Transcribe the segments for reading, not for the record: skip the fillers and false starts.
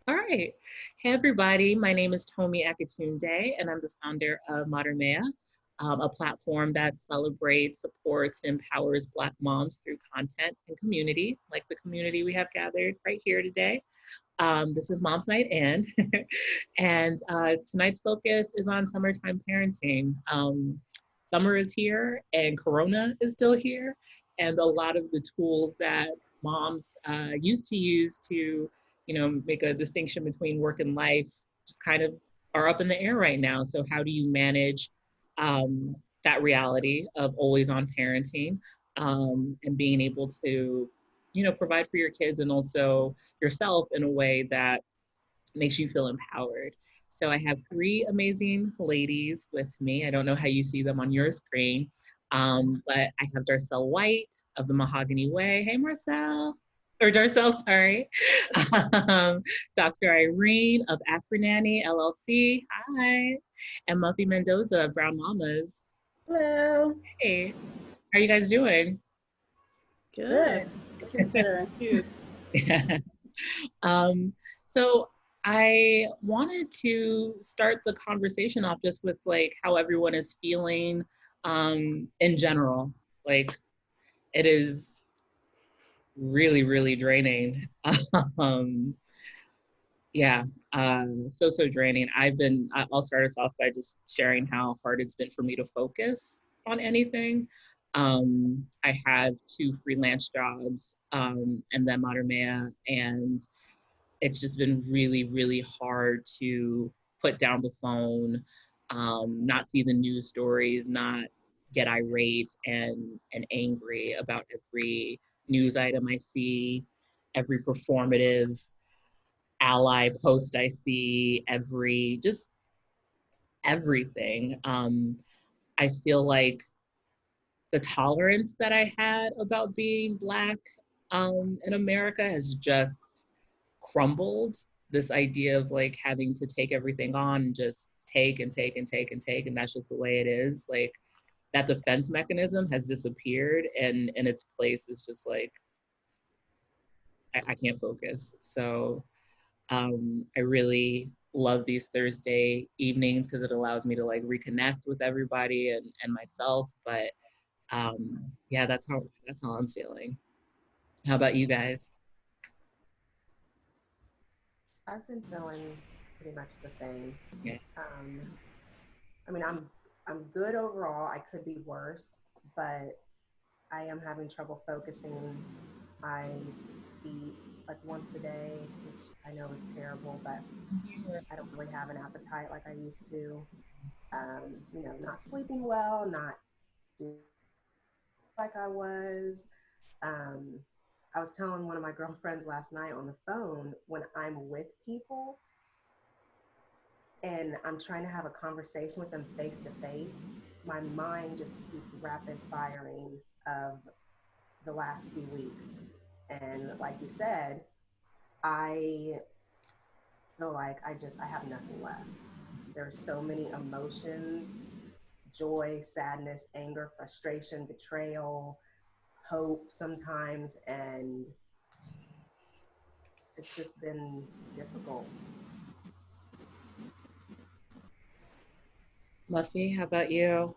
All right. Hey, everybody. My name is Tomi Akatunde, and I'm the founder of Modern Mea, a platform that celebrates, supports, and empowers Black moms through content and community, like the community we have gathered right here today. This is Mom's Night In, and tonight's focus is on summertime parenting. Summer is here, and Corona is still here, and a lot of the tools that moms used to use to, make a distinction between work and life just kind of are up in the air right now. So how do you manage that reality of always on parenting and being able to, provide for your kids and also yourself in a way that makes you feel empowered. So I have three amazing ladies with me. I don't know how you see them on your screen, but I have Darcel White of the Mahogany Way. Hey, Marcel. Or Darcel, sorry. Dr. Irene of Afronanny LLC. Hi. And Muffy Mendoza of Brown Mamas. Hello. Hey, how are you guys doing? Good. Considering you. Yeah. So I wanted to start the conversation off just with like how everyone is feeling in general. Like it is really, really draining. um, yeah, so draining. I'll start us off by just sharing how hard it's been for me to focus on anything. I have two freelance jobs and then Modern Mea, and it's just been really, really hard to put down the phone, not see the news stories, not get irate and angry about every news item I see, every performative ally post I see, just everything. I feel like the tolerance that I had about being Black in America has just crumbled. This idea of like having to take everything on and just take and take and take and take, and that's just the way it is. Like that defense mechanism has disappeared, and in its place is just like I can't focus. So I really love these Thursday evenings because it allows me to like reconnect with everybody and myself. But yeah, that's how I'm feeling. How about you guys? I've been feeling pretty much the same. Yeah. Um, I'm good overall. I could be worse, but I am having trouble focusing. I eat like once a day, which I know is terrible, but I don't really have an appetite like I used to. Not sleeping well, not doing like I was. Um, I was telling one of my girlfriends last night on the phone, when I'm with people and I'm trying to have a conversation with them face to face, my mind just keeps rapid firing of the last few weeks. And like you said, I feel like I have nothing left. There's so many emotions: joy, sadness, anger, frustration, betrayal, hope sometimes. And it's just been difficult. Muffy, how about you?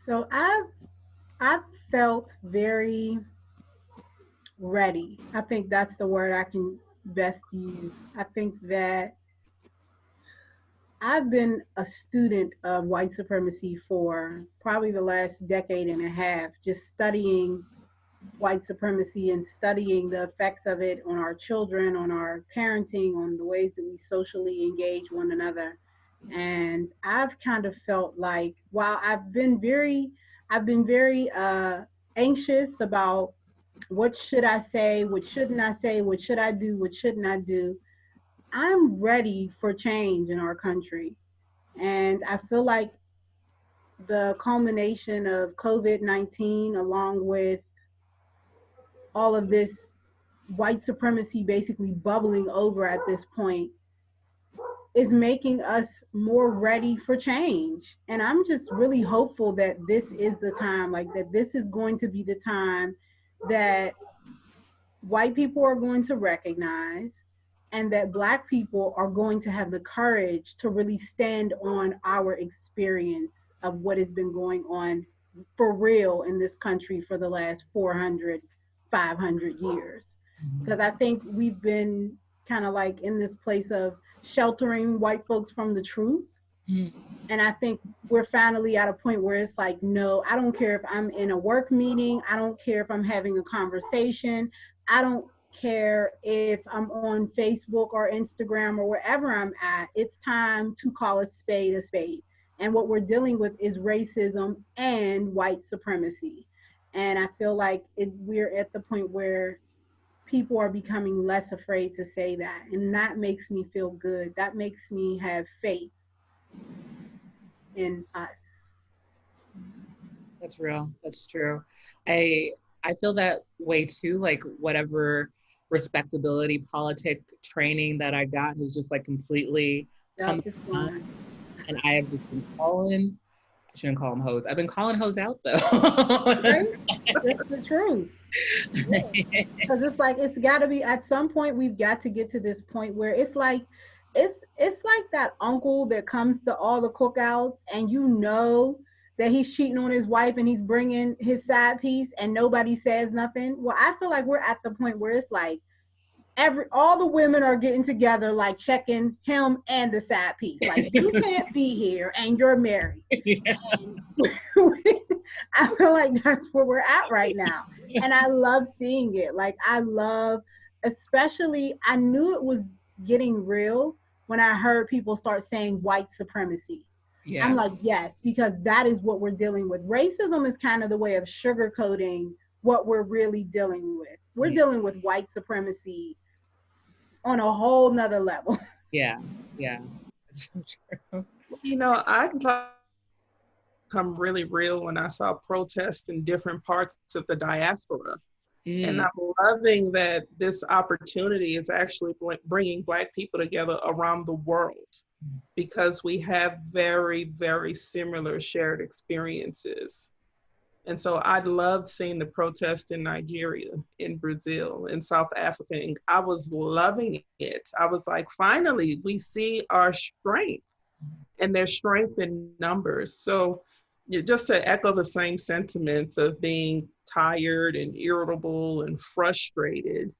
So I've felt very ready. I think that's the word I can best use. I think that I've been a student of white supremacy for probably the last decade and a half, just studying white supremacy and studying the effects of it on our children, on our parenting, on the ways that we socially engage one another. And I've kind of felt like while I've been very anxious about what should I say, what shouldn't I say, what should I do, what shouldn't I do. I'm ready for change in our country. And I feel like the culmination of COVID-19, along with all of this white supremacy basically bubbling over at this point, is making us more ready for change. And I'm just really hopeful that this is the time, like that this is going to be the time that white people are going to recognize, and that Black people are going to have the courage to really stand on our experience of what has been going on for real in this country for the last 400, 500 years. Because I think we've been kind of like in this place of sheltering white folks from the truth. Mm. And I think we're finally at a point where it's like, no, I don't care if I'm in a work meeting. I don't care if I'm having a conversation. I don't care if I'm on Facebook or Instagram or wherever I'm at. It's time to call a spade a spade. And what we're dealing with is racism and white supremacy. And I feel like we're at the point where people are becoming less afraid to say that. And that makes me feel good. That makes me have faith in us. That's real. That's true. I I feel that way too. Like whatever respectability politic training that I got has just like completely come Yep, it's on, gone. and I have just been calling. I shouldn't call them hoes. I've been calling hoes out though. Right? That's the truth. Because it's like it's got to be at some point we've got to get to this point where it's like it's like that uncle that comes to all the cookouts and you know that he's cheating on his wife and he's bringing his side piece and nobody says nothing. Well, I feel like we're at the point where it's like all the women are getting together, like checking him and the side piece. Like you can't be here and you're married. Yeah. And I feel like that's where we're at right now. And I love seeing it. Like I love, especially I knew it was getting real when I heard people start saying white supremacy. I'm Yeah. like, yes, because that is what we're dealing with. Racism is kind of the way of sugarcoating what we're really dealing with. We're dealing with white supremacy on a whole nother level. Yeah. Yeah. It's so true. You know, I thought come really real when I saw protests in different parts of the diaspora. And Mm. I'm loving that this opportunity is actually bringing Black people together around the world because we have very, very similar shared experiences. And so I loved seeing the protest in Nigeria, in Brazil, in South Africa, and I was loving it. I was like, finally, we see our strength, and there's strength in numbers. So just to echo the same sentiments of being tired and irritable and frustrated,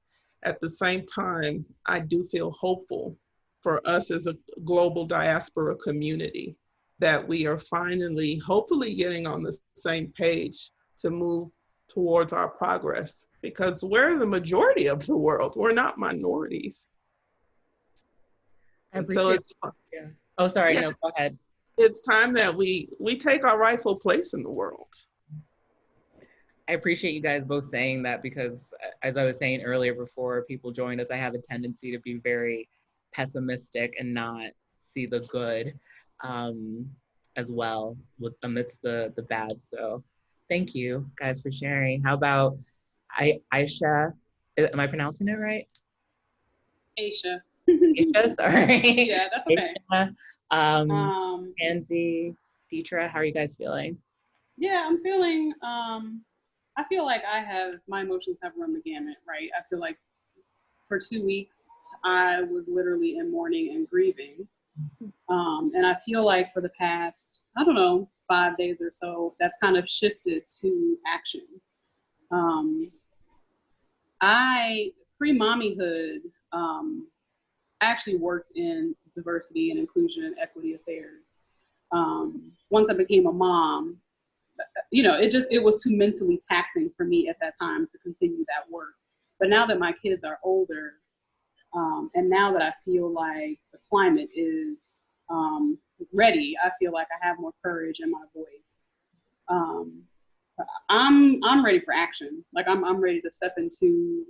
at the same time, I do feel hopeful for us as a global diaspora community that we are finally, hopefully getting on the same page to move towards our progress because we're the majority of the world. We're not minorities. I And so appreciate it's, Yeah. Oh, sorry. yeah, No, go ahead. it's time that we take our rightful place in the world. I appreciate you guys both saying that because, as I was saying earlier before people joined us, I have a tendency to be very pessimistic and not see the good as well amidst the bad. So thank you guys for sharing. How about Aisha? Am I pronouncing it right? Aisha. Aisha, sorry. Yeah, that's okay. Aisha, Pansy, Deetra, how are you guys feeling? Yeah, I'm feeling, I feel like my emotions have run the gamut, right? I feel like for 2 weeks, I was literally in mourning and grieving. And I feel like for the past, I don't know, 5 days or so, that's kind of shifted to action. Pre-mommyhood, I actually worked in diversity and inclusion and equity affairs. Once I became a mom, it was too mentally taxing for me at that time to continue that work. But now that my kids are older, and now that I feel like the climate is ready, I feel like I have more courage in my voice. I'm ready for action. Like I'm ready to step into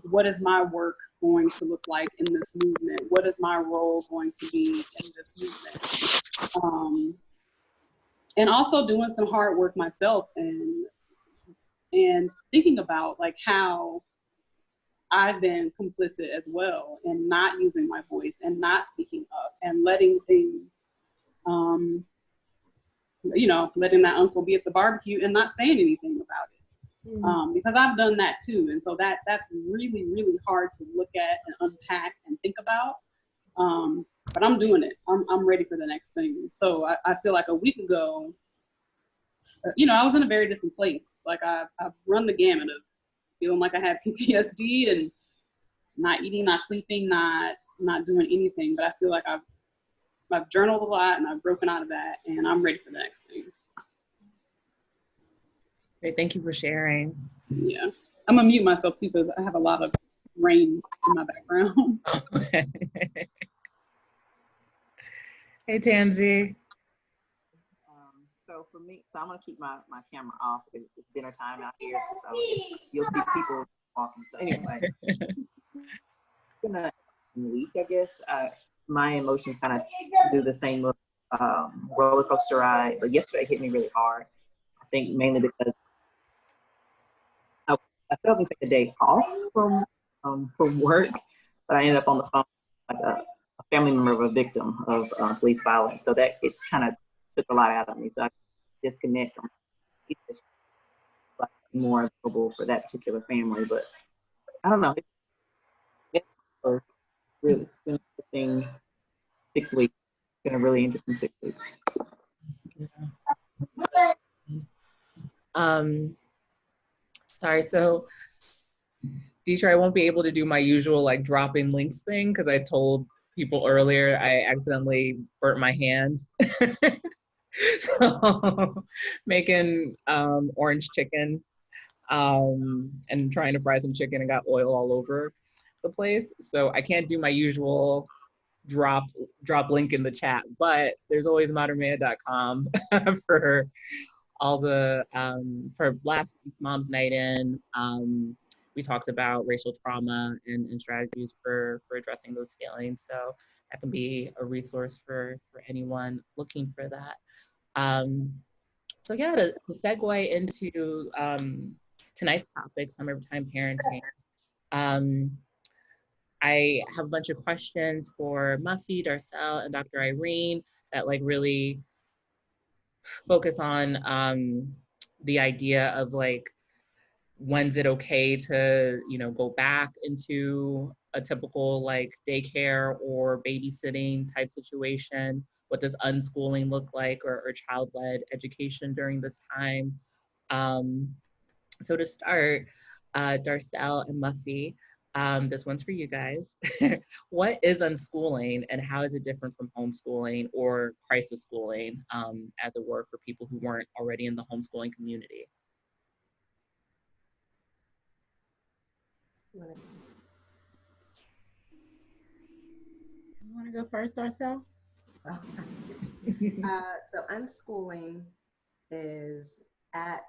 what is my work going to look like in this movement? What is my role going to be in this movement? And also doing some hard work myself and thinking about like how I've been complicit as well and not using my voice and not speaking up and letting things, letting that uncle be at the barbecue and not saying anything about it. because I've done that too. And so that's really, really hard to look at and unpack and think about. But I'm doing it. I'm ready for the next thing. So I feel like a week ago, I was in a very different place. Like I've run the gamut of feeling like I had PTSD and not eating, not sleeping, not doing anything. But I feel like I've journaled a lot and I've broken out of that, and I'm ready for the next thing. Great, thank you for sharing. Yeah, I'm gonna mute myself too because I have a lot of rain in my background. Hey, Tansy. So for me, I'm gonna keep my camera off. It's dinner time out here, so you'll see people walking. So anyway, gonna week, I guess. My emotions kind of do the same roller coaster ride, but yesterday hit me really hard. I think mainly because I felt to take a day off from work, but I ended up on the phone like a family member of a victim of police violence. So that it kind of took a lot out of me. So I disconnect from like more available for that particular family. But I don't know. It's been an interesting 6 weeks. It's been a really interesting 6 weeks. Sorry, so Deetra, I won't be able to do my usual like dropping links thing because I told people earlier I accidentally burnt my hands. So making orange chicken and trying to fry some chicken and got oil all over the place. So I can't do my usual drop link in the chat, but there's always modernmaya.com for all the for last week's Mom's Night In. We talked about racial trauma and strategies for addressing those feelings. So that can be a resource for anyone looking for that. So yeah, to segue into tonight's topic, summertime parenting. I have a bunch of questions for Muffy, Darcel, and Dr. Irene that like really focus on the idea of like, when's it okay to, go back into a typical like daycare or babysitting type situation? What does unschooling look like, or child-led education during this time? So to start, Darcel and Muffy, this one's for you guys. What is unschooling and how is it different from homeschooling or crisis schooling, as it were, for people who weren't already in the homeschooling community? You want to go first, Darcel? So unschooling is at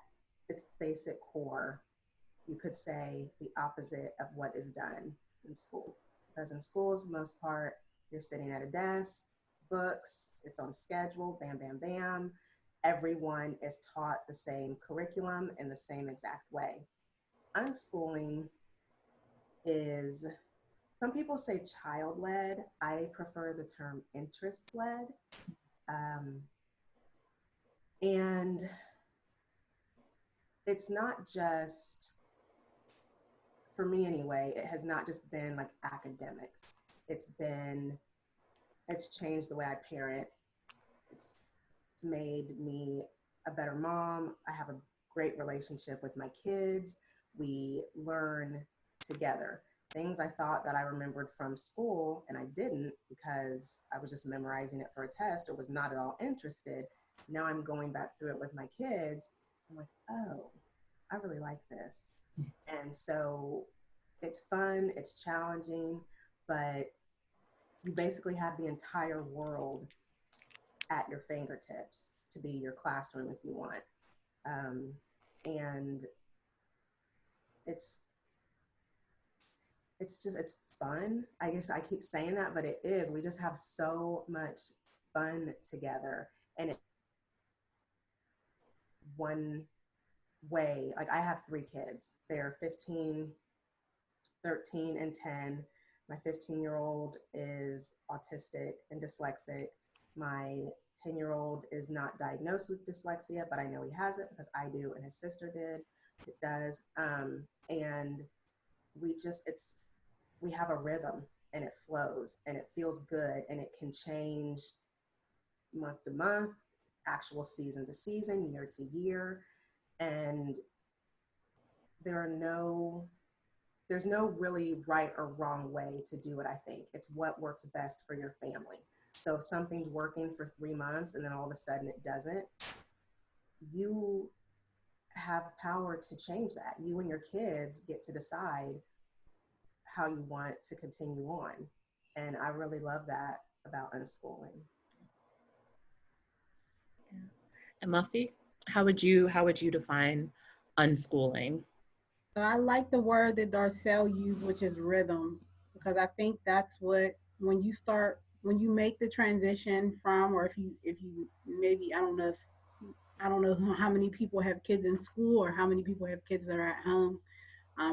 its basic core, you could say, the opposite of what is done in school. Because in schools, for the most part, you're sitting at a desk, books, it's on schedule, bam, bam, bam. Everyone is taught the same curriculum in the same exact way. Unschooling is, some people say child-led. I prefer the term interest-led. And it's not just, for me anyway, it has not just been like academics. It's changed the way I parent. It's made me a better mom. I have a great relationship with my kids. We learn together. Things I thought that I remembered from school and I didn't because I was just memorizing it for a test or was not at all interested. Now I'm going back through it with my kids. I'm like, oh, I really like this. And so it's fun, it's challenging, but you basically have the entire world at your fingertips to be your classroom if you want. And it's fun. I guess I keep saying that, but it is. We just have so much fun together. And it, one way, like I have 3 kids. They're 15, 13, and 10. My 15-year-old is autistic and dyslexic. My 10-year-old is not diagnosed with dyslexia, but I know he has it because I do and his sister did. It does. And we have a rhythm, and it flows, and it feels good, and it can change month to month, actual season to season, year to year. And there are no there's no really right or wrong way to do it. I think it's what works best for your family. So if something's working for 3 months and then all of a sudden it doesn't, you have power to change that. You and your kids get to decide how you want to continue on. And I really love that about unschooling. Yeah. And Muffy, how would you define unschooling? So I like the word that Darcel used, which is rhythm, because I think that's what, when you make the transition from, or if you maybe, I don't know how many people have kids in school or how many people have kids that are at home,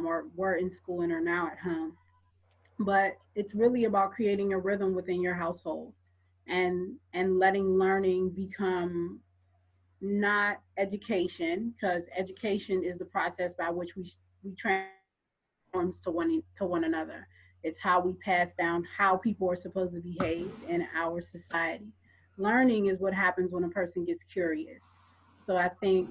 or were in school and are now at home. But it's really about creating a rhythm within your household, and letting learning become not education, because education is the process by which we transforms to one another. It's how we pass down how people are supposed to behave in our society. Learning is what happens when a person gets curious. So I think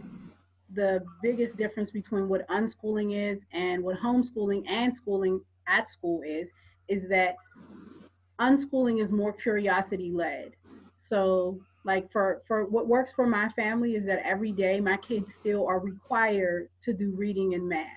the biggest difference between what unschooling is and what homeschooling and schooling at school is that unschooling is more curiosity led. So like for what works for my family is that every day my kids still are required to do reading and math,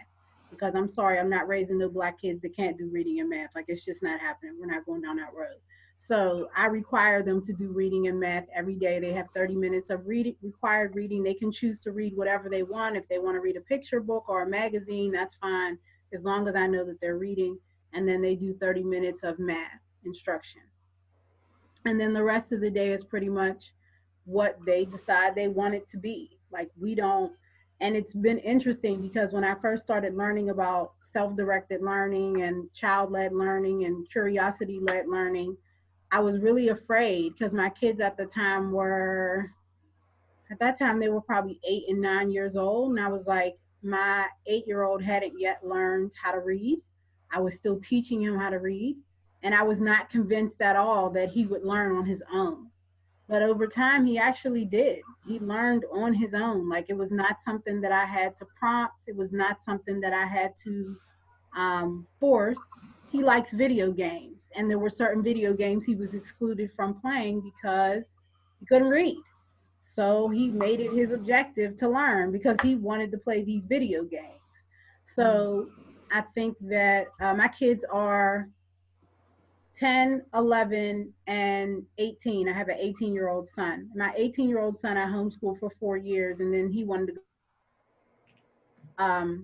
because I'm sorry, I'm not raising no black kids that can't do reading and math. Like, it's just not happening. We're not going down that road. So I require them to do reading and math every day. They have 30 minutes of required reading. They can choose to read whatever they want. If they want to read a picture book or a magazine, that's fine, as long as I know that they're reading. And then they do 30 minutes of math instruction. And then the rest of the day is pretty much what they decide they want it to be. Like, we don't, and it's been interesting because when I first started learning about self-directed learning and child-led learning and curiosity-led learning, I was really afraid because my kids at that time they were probably 8 and 9 years old, and I was like, my 8-year-old hadn't yet learned how to read. I was still teaching him how to read, and I was not convinced at all that he would learn on his own. But over time, he actually did. He learned on his own. Like, it was not something that I had to prompt. It was not something that I had to force. He likes video games, and there were certain video games he was excluded from playing because he couldn't read. So he made it his objective to learn because he wanted to play these video games. So I think that my kids are 10, 11, and 18. I have an 18-year-old son. My 18-year-old son I homeschooled for 4 years, and then he wanted to go.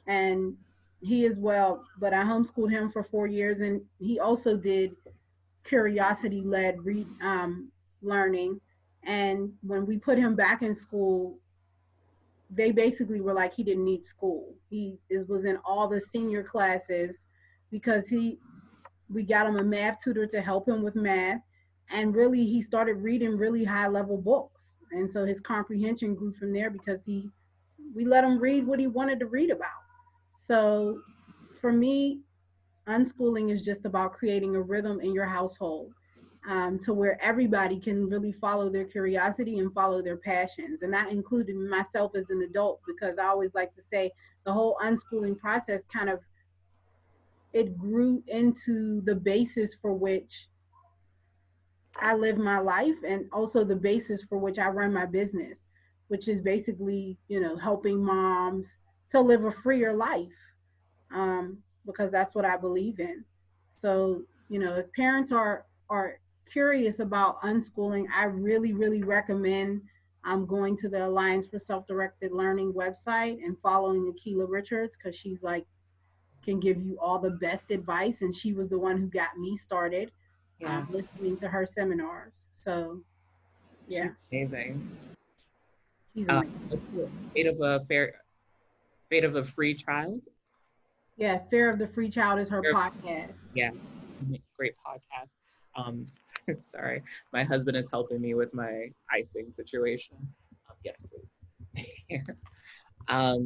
And he as well, but I homeschooled him for 4 years, and he also did curiosity-led learning. And when we put him back in school, they basically were like he didn't need school. Was in all the senior classes because we got him a math tutor to help him with math, and really he started reading really high level books, and so his comprehension grew from there because we let him read what he wanted to read about. So for me, unschooling is just about creating a rhythm in your household, to where everybody can really follow their curiosity and follow their passions. And that included myself as an adult, because I always like to say the whole unschooling process kind of, it grew into the basis for which I live my life, and also the basis for which I run my business, which is basically, helping moms to live a freer life, because that's what I believe in. So, if parents are curious about unschooling, I really, really recommend going to the Alliance for Self-Directed Learning website and following Akila Richards, because she's like, can give you all the best advice, and she was the one who got me started, Yeah, listening to her seminars. So yeah, she's amazing. she's Uh, amazing. what's the fate of a free child? Yeah, Fear of the Free Child is her Fair- podcast. Yeah, great podcast. Um, sorry, my husband is helping me with my icing situation. Yes, please. Here. How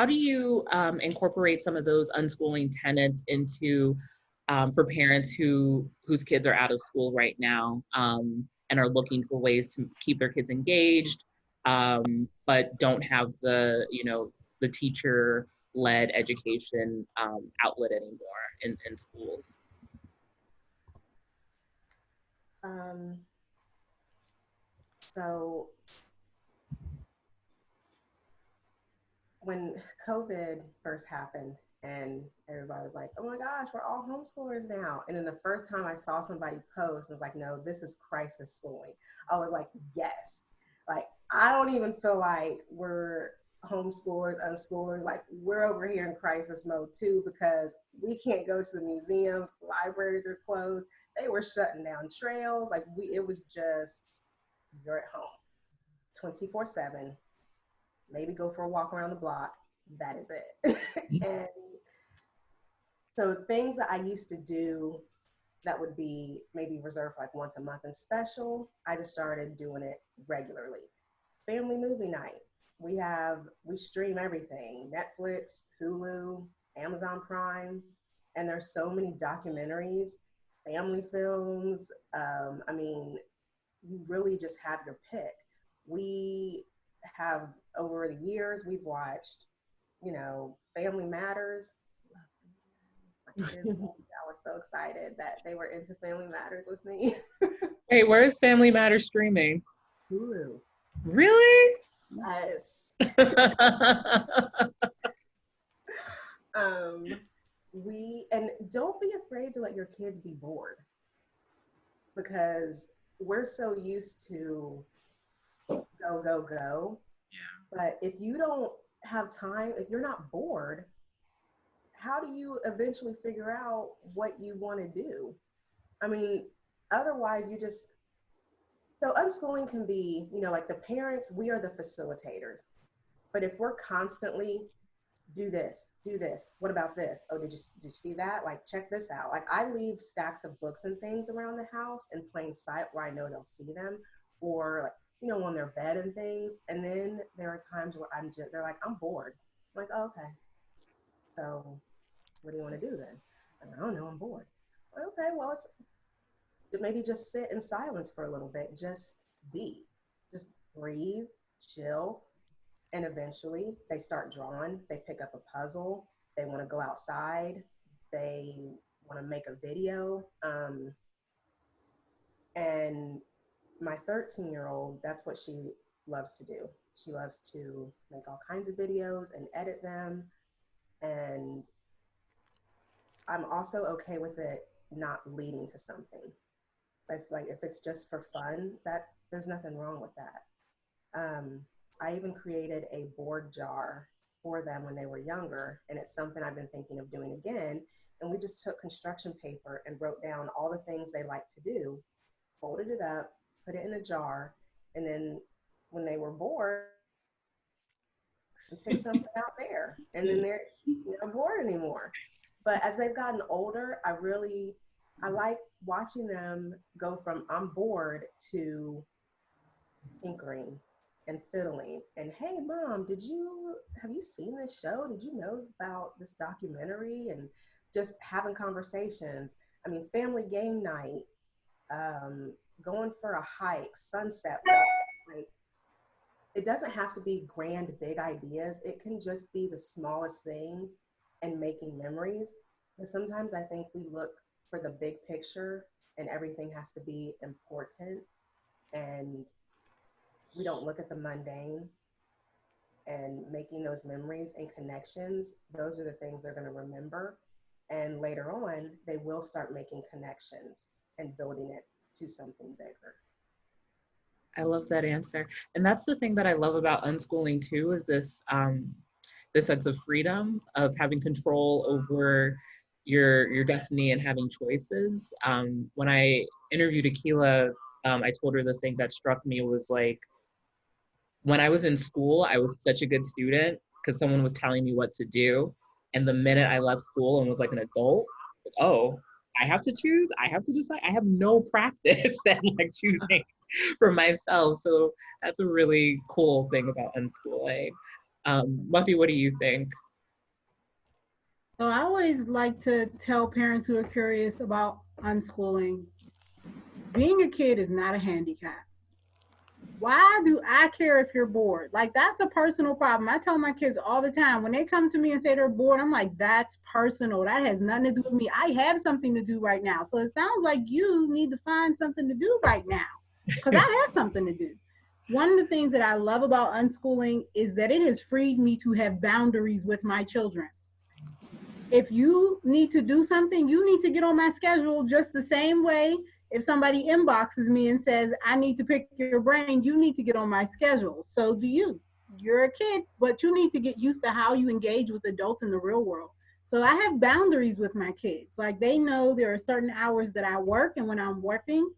do you incorporate some of those unschooling tenets into for parents whose kids are out of school right now and are looking for ways to keep their kids engaged, but don't have the teacher-led education outlet anymore in schools? So when COVID first happened and everybody was like, oh my gosh, we're all homeschoolers now. And then the first time I saw somebody post and was like, no, this is crisis schooling, I was like, yes. Like, I don't even feel like we're homeschoolers, unschoolers. Like, we're over here in crisis mode too, because we can't go to the museums, libraries are closed. They were shutting down trails. Like, it was just, you're at home 24/7. Maybe go for a walk around the block. That is it. And so things that I used to do that would be maybe reserved like once a month and special, I just started doing it regularly. Family movie night. We stream everything: Netflix, Hulu, Amazon Prime, and there's so many documentaries, family films. I mean, you really just have your pick. We have, over the years, we've watched, Family Matters. My kids, I was so excited that they were into Family Matters with me. Hey, where is Family Matters streaming? Hulu. Really? Yes. And don't be afraid to let your kids be bored, because we're so used to go, go, go. Yeah. But if you don't have time, if you're not bored, how do you eventually figure out what you want to do? I mean, otherwise so unschooling can be, like the parents, we are the facilitators. But if we're constantly, do this, what about this? Oh, did you see that? Like, check this out. Like, I leave stacks of books and things around the house in plain sight where I know they'll see them, or like, on their bed and things. And then there are times where they're like, I'm bored. I'm like, oh, okay. So what do you want to do then? I don't know, I'm bored. Okay, well, maybe just sit in silence for a little bit. Just just breathe, chill. And eventually they start drawing, they pick up a puzzle, they want to go outside, they want to make a video. And my 13-year-old, that's what she loves to do. She loves to make all kinds of videos and edit them. And I'm also okay with it not leading to something. If it's just for fun, that there's nothing wrong with that. I even created a board jar for them when they were younger, and it's something I've been thinking of doing again. And we just took construction paper and wrote down all the things they like to do, folded it up, put it in a jar, and then when they were bored, we picked something out there, and then they're not bored anymore. But as they've gotten older, I like watching them go from I'm bored to tinkering and fiddling. And hey, mom, have you seen this show? Did you know about this documentary? And just having conversations. I mean, family game night, going for a hike, sunset walk. Like, it doesn't have to be grand, big ideas. It can just be the smallest things and making memories. But sometimes I think we look for the big picture and everything has to be important, and we don't look at the mundane. And making those memories and connections, those are the things they're going to remember. And later on, they will start making connections and building it to something bigger. I love that answer. And that's the thing that I love about unschooling too, is this sense of freedom, of having control over your destiny and having choices. When I interviewed Akila, I told her the thing that struck me was like, when I was in school, I was such a good student because someone was telling me what to do. And the minute I left school and was like an adult, like, oh, I have to choose, I have to decide. I have no practice at like choosing for myself. So that's a really cool thing about unschooling. Muffy, what do you think? So I always like to tell parents who are curious about unschooling, being a kid is not a handicap. Why do I care if you're bored? Like, that's a personal problem. I tell my kids all the time when they come to me and say they're bored, I'm like, that's personal. That has nothing to do with me. I have something to do right now. So it sounds like you need to find something to do right now because I have something to do. One of the things that I love about unschooling is that it has freed me to have boundaries with my children. If you need to do something, you need to get on my schedule just the same way. If somebody inboxes me and says, I need to pick your brain, you need to get on my schedule. So do you. You're a kid, but you need to get used to how you engage with adults in the real world. So I have boundaries with my kids. Like, they know there are certain hours that I work, and when I'm working,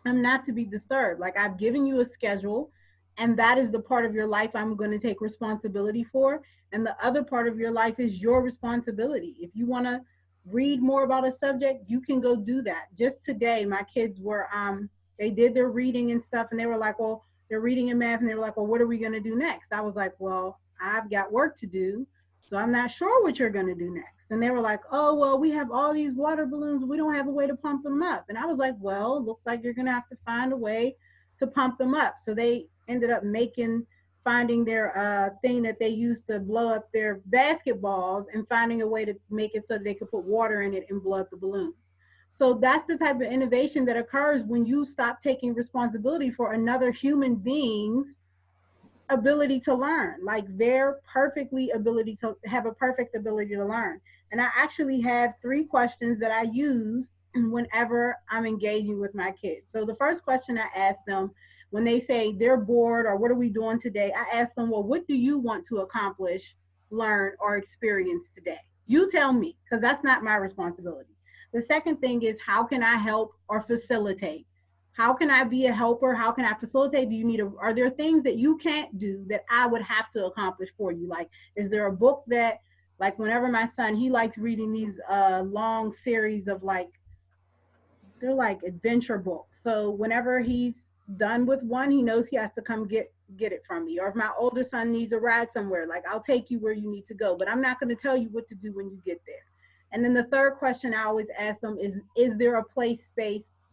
I'm not to be disturbed. Like, I've given you a schedule, and that is the part of your life I'm going to take responsibility for. And the other part of your life is your responsibility. If you want to read more about a subject, you can go do that. Just today, my kids were, they did their reading and stuff, and they were like, well, they're reading in math, and they were like, well, what are we going to do next? I was like, well, I've got work to do, so I'm not sure what you're going to do next. And they were like, oh, well, we have all these water balloons. We don't have a way to pump them up. And I was like, well, looks like you're going to have to find a way to pump them up. So they ended up finding their thing that they used to blow up their basketballs and finding a way to make it so that they could put water in it and blow up the balloons. So that's the type of innovation that occurs when you stop taking responsibility for another human being's ability to learn. Like, their ability to have a perfect ability to learn. And I actually have 3 questions that I use whenever I'm engaging with my kids. So the first question I ask them when they say they're bored or what are we doing today, I ask them, well, what do you want to accomplish, learn, or experience today? You tell me, because that's not my responsibility. The second thing is, how can I help or facilitate? How can I be a helper? How can I facilitate? Are there things that you can't do that I would have to accomplish for you? Like, is there a book that, like, whenever my son, he likes reading these long series of, like, they're like adventure books. So whenever he's done with one, he knows he has to come get it from me. Or if my older son needs a ride somewhere, like, I'll take you where you need to go, but I'm not going to tell you what to do when you get there. And then the third question I always ask them is there a place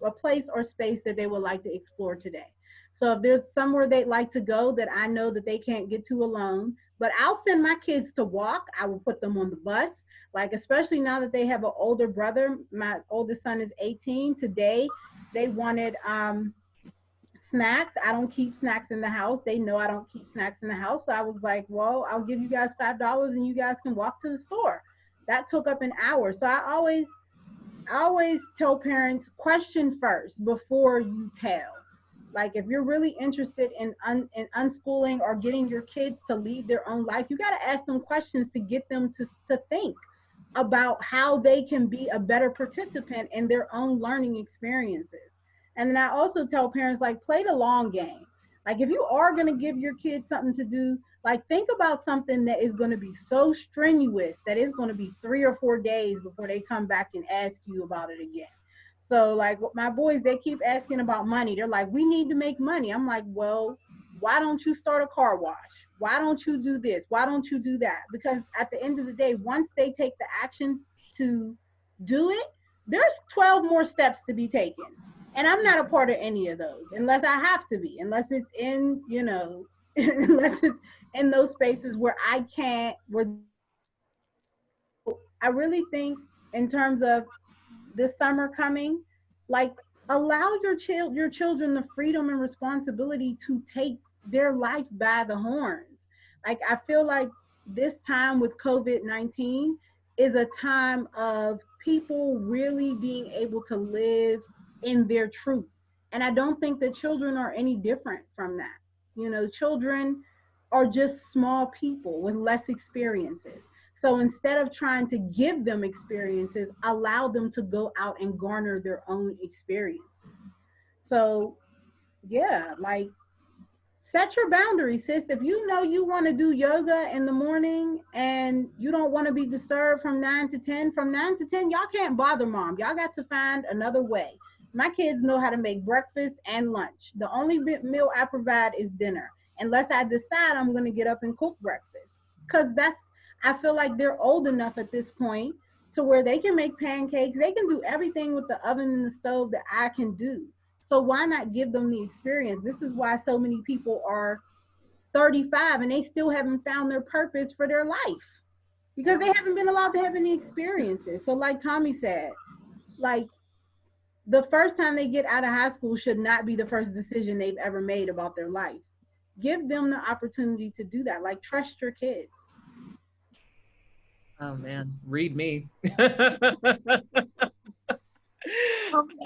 or space that they would like to explore today? So if there's somewhere they'd like to go that I know that they can't get to alone, but I'll send my kids to walk. I will put them on the bus. Like, especially now that they have an older brother, my oldest son is 18. Today, they wanted snacks. I don't keep snacks in the house. They know I don't keep snacks in the house. So I was like, well, I'll give you guys $5 and you guys can walk to the store. That took up an hour. So I always tell parents, question first before you tell. Like, if you're really interested in unschooling or getting your kids to lead their own life, you got to ask them questions to get them to think about how they can be a better participant in their own learning experiences. And then I also tell parents, like, play the long game. Like, if you are going to give your kids something to do, like, think about something that is going to be so strenuous that it's going to be 3 or 4 days before they come back and ask you about it again. So, like, my boys, they keep asking about money. They're like, we need to make money. I'm like, well, why don't you start a car wash? Why don't you do this? Why don't you do that? Because at the end of the day, once they take the action to do it, there's 12 more steps to be taken. And I'm not a part of any of those unless I have to be, unless it's in, unless it's in those spaces where I can't, I really think in terms of this summer coming, like, allow your children the freedom and responsibility to take their life by the horns. Like, I feel like this time with COVID-19 is a time of people really being able to live in their truth. And I don't think that children are any different from that. Children are just small people with less experiences. So instead of trying to give them experiences, allow them to go out and garner their own experiences. So yeah, like, set your boundaries, sis. If you know you want to do yoga in the morning and you don't want to be disturbed from 9 to 10, y'all can't bother mom. Y'all got to find another way. My kids know how to make breakfast and lunch. The only meal I provide is dinner, unless I decide I'm going to get up and cook breakfast. Because I feel like they're old enough at this point to where they can make pancakes. They can do everything with the oven and the stove that I can do. So why not give them the experience? This is why so many people are 35 and they still haven't found their purpose for their life because they haven't been allowed to have any experiences. So, like Tommy said, like the first time they get out of high school should not be the first decision they've ever made about their life. Give them the opportunity to do that. Like, trust your kids. Oh man, read me.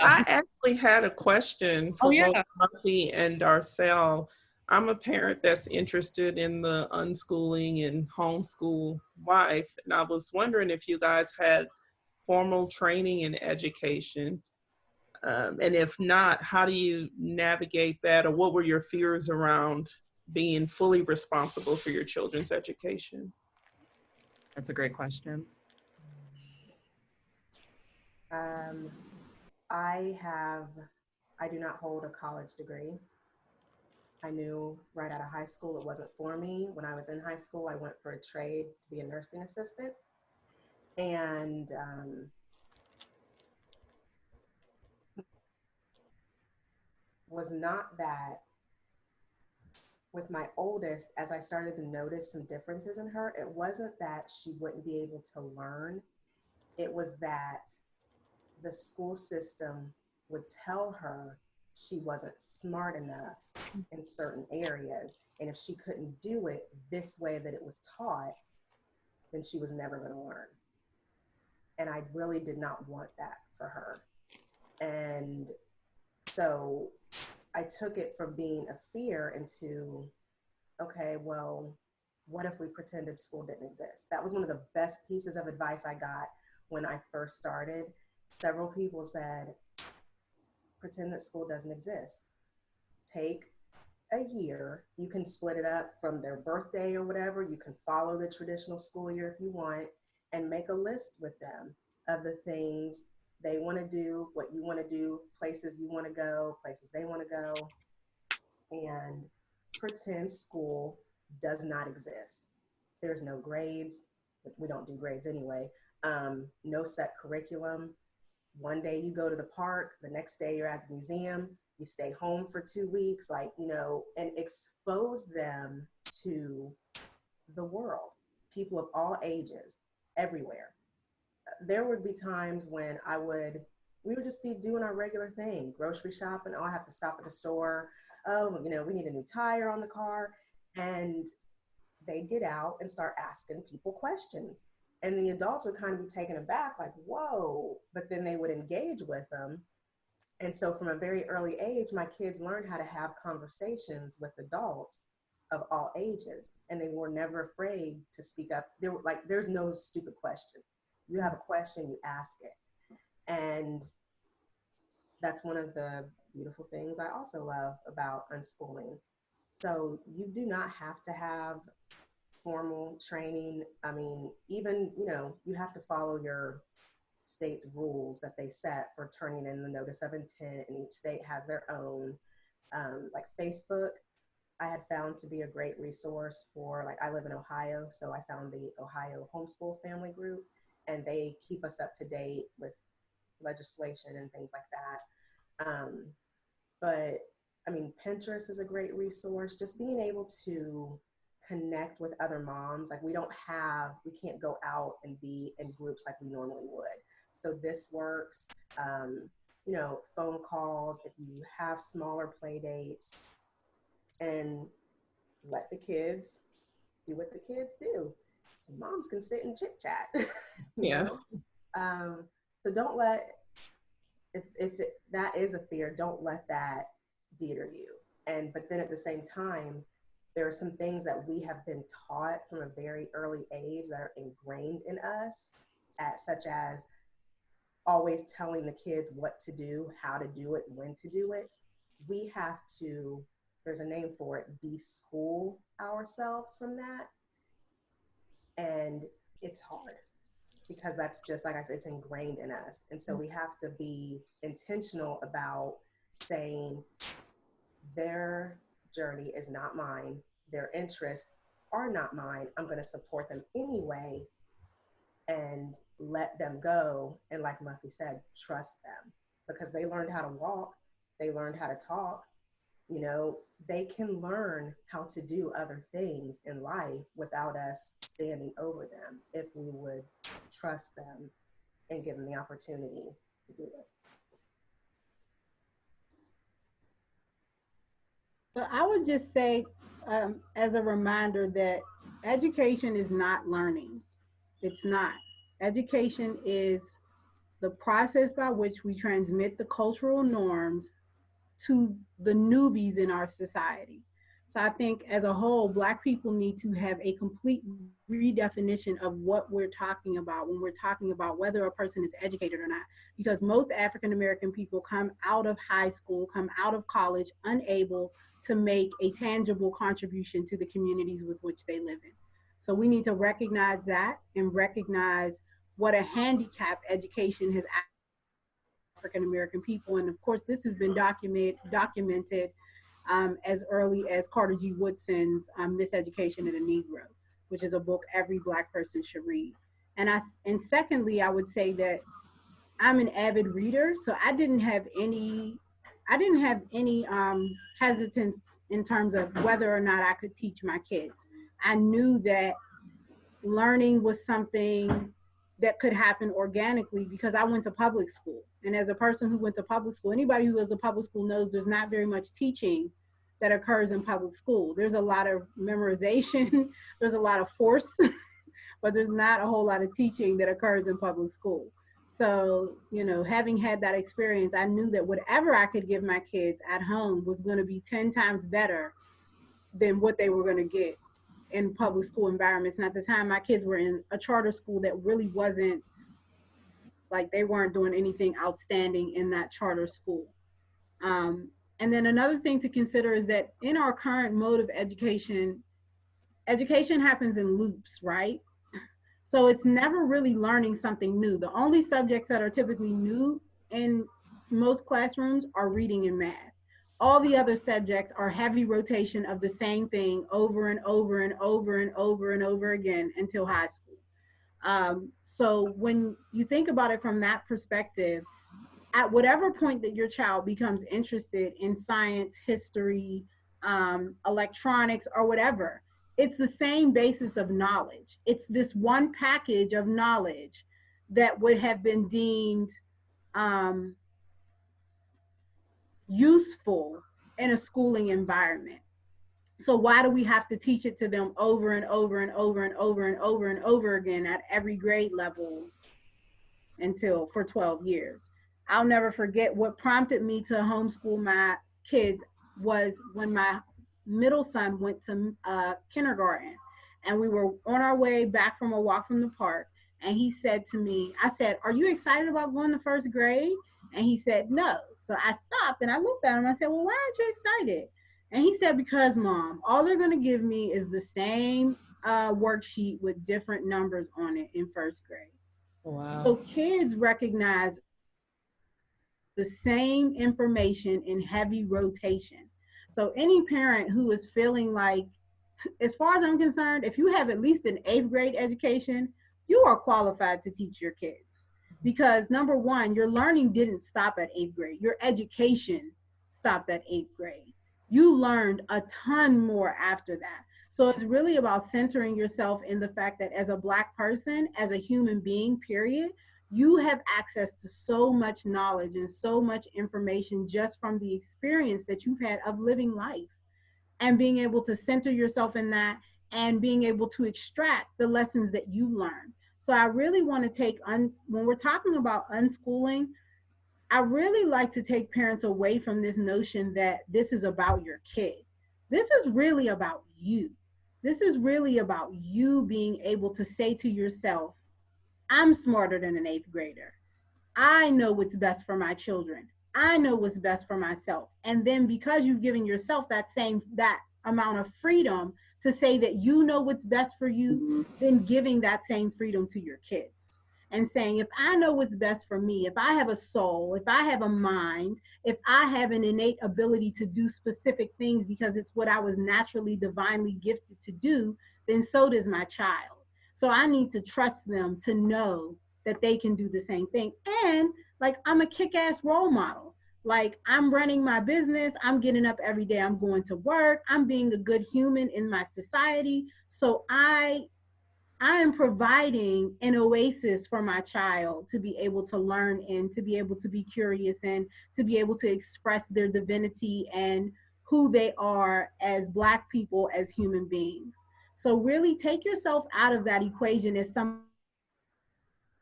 I actually had a question Oh for both yeah. Muffy and Darcel. I'm a parent that's interested in the unschooling and homeschool life, and I was wondering if you guys had formal training in education. And if not, how do you navigate that, or what were your fears around being fully responsible for your children's education? That's a great question. Um, I do not hold a college degree. I knew right out of high school it wasn't for me. When I was in high school, I went for a trade to be a nursing assistant. And was not that with my oldest, as I started to notice some differences in her, it wasn't that she wouldn't be able to learn. It was that the school system would tell her she wasn't smart enough in certain areas. And if she couldn't do it this way that it was taught, then she was never going to learn. And I really did not want that for her. And so I took it from being a fear into, okay, well, what if we pretended school didn't exist? That was one of the best pieces of advice I got when I first started. Several people said, pretend that school doesn't exist. Take a year. You can split it up from their birthday or whatever. You can follow the traditional school year if you want, and make a list with them of the things they want to do, what you want to do, places you want to go, places they want to go, and pretend school does not exist. There's no grades. We don't do grades anyway. No set curriculum. One day you go to the park, the next day you're at the museum, you stay home for 2 weeks, like, and expose them to the world, people of all ages, everywhere. There would be times when we would just be doing our regular thing, grocery shopping. Oh, I have to stop at the store. Oh, we need a new tire on the car. And they'd get out and start asking people questions. And the adults would kind of be taken aback, like, whoa, but then they would engage with them. And so from a very early age, my kids learned how to have conversations with adults of all ages. And they were never afraid to speak up. There's no stupid question. You have a question, you ask it. And that's one of the beautiful things I also love about unschooling. So you do not have to have formal training. I mean, even, you have to follow your state's rules that they set for turning in the notice of intent, and each state has their own. Like Facebook, I had found to be a great resource for, like, I live in Ohio, so I found the Ohio Homeschool Family Group, and they keep us up to date with legislation and things like that. But I mean, Pinterest is a great resource. Just being able to connect with other moms. Like, we can't go out and be in groups like we normally would. So this works. Phone calls, if you have smaller play dates, and let the kids do what the kids do. Moms can sit and chit chat. Yeah. So don't let, that is a fear, don't let that deter you. But then at the same time, there are some things that we have been taught from a very early age that are ingrained in us, such as always telling the kids what to do, how to do it, when to do it. We have to, there's a name for it, de-school ourselves from that. And it's hard. because that's just, like I said, it's ingrained in us. And so we have to be intentional about saying their journey is not mine, their interests are not mine. I'm going to support them anyway and let them go. And like Muffy said, trust them, because they learned how to walk, they learned how to talk. You know, they can learn how to do other things in life without us standing over them if we would trust them and give them the opportunity to do it. But I would just say, as a reminder, that education is not learning. It's not. Education is the process by which we transmit the cultural norms to the newbies in our society. So I think as a whole, Black people need to have a complete redefinition of what we're talking about when we're talking about whether a person is educated or not. Because most African American people come out of high school, come out of college, unable to make a tangible contribution to the communities with which they live in. So we need to recognize that and recognize what a handicap education has African American people. And of course, this has been documented as early as Carter G. Woodson's Miseducation of the Negro, which is a book every Black person should read. And secondly, I would say that I'm an avid reader, so I didn't have any hesitance in terms of whether or not I could teach my kids. I knew that learning was something that could happen organically because I went to public school. And as a person who went to public school, anybody who goes to public school knows there's not very much teaching that occurs in public school. There's a lot of memorization, there's a lot of force, but there's not a whole lot of teaching that occurs in public school. So, you know, having had that experience, I knew that whatever I could give my kids at home was going to be 10 times better than what they were going to get in public school environments. And at the time, my kids were in a charter school that really wasn't, like, they weren't doing anything outstanding in that charter school. Um, and then another thing to consider is that in our current mode of education, education happens in loops, right? So it's never really learning something new. The only subjects that are typically new in most classrooms are reading and math. All the other subjects are heavy rotation of the same thing over and over and over and over and over again until high school. So when you think about it from that perspective, at whatever point that your child becomes interested in science, history, electronics, or whatever, it's the same basis of knowledge. It's this one package of knowledge that would have been deemed useful in a schooling environment. So why do we have to teach it to them over and over and over and over and over and over again at every grade level until for 12 years? I'll never forget what prompted me to homeschool my kids was when my middle son went to kindergarten, and we were on our way back from a walk from the park, and he said to me, I said, "Are you excited about going to first grade?" And he said, "No." So I stopped and I looked at him. I said, "Well, why aren't you excited?" And he said, "Because, Mom, all they're going to give me is the same worksheet with different numbers on it in first grade." Wow. So kids recognize the same information in heavy rotation. So any parent who is feeling like, as far as I'm concerned, if you have at least an 8th grade education, you are qualified to teach your kids. Because number one, your learning didn't stop at 8th grade. Your education stopped at 8th grade. You learned a ton more after that. So it's really about centering yourself in the fact that as a Black person, as a human being, period, you have access to so much knowledge and so much information just from the experience that you've had of living life, and being able to center yourself in that and being able to extract the lessons that you learn. So I really want to take, when we're talking about unschooling, I really like to take parents away from this notion that this is about your kid. This is really about you. This is really about you being able to say to yourself, I'm smarter than an 8th grader. I know what's best for my children. I know what's best for myself. And then because you've given yourself that amount of freedom to say that you know what's best for you, then giving that same freedom to your kids. and saying, if I know what's best for me, if I have a soul, if I have a mind, if I have an innate ability to do specific things because it's what I was naturally, divinely gifted to do, then so does my child. So I need to trust them to know that they can do the same thing. And like, I'm a kick-ass role model. Like, I'm running my business, I'm getting up every day, I'm going to work, I'm being a good human in my society. So I am providing an oasis for my child to be able to learn in, to be able to be curious and to be able to express their divinity and who they are as Black people, as human beings. So really take yourself out of that equation as some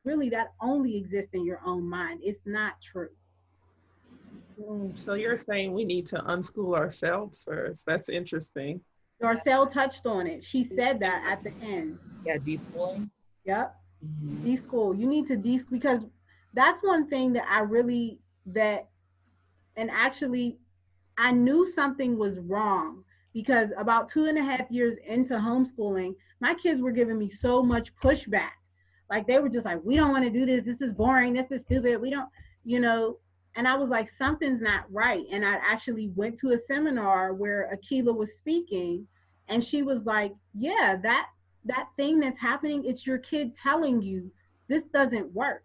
really that only exists in your own mind. It's not true. So you're saying we need to unschool ourselves first. That's interesting. Darcel touched on it. She said that at the end. Yeah, deschooling. Yep. Mhm. Deschool. You need to because that's one thing that I really and actually I knew something was wrong because about 2.5 years into homeschooling, my kids were giving me so much pushback. Like they were just like, we don't want to do this. This is boring. This is stupid. We don't, you know. And I was like, something's not right. And I actually went to a seminar where Akila was speaking, and she was like, yeah, that thing that's happening, it's your kid telling you this doesn't work.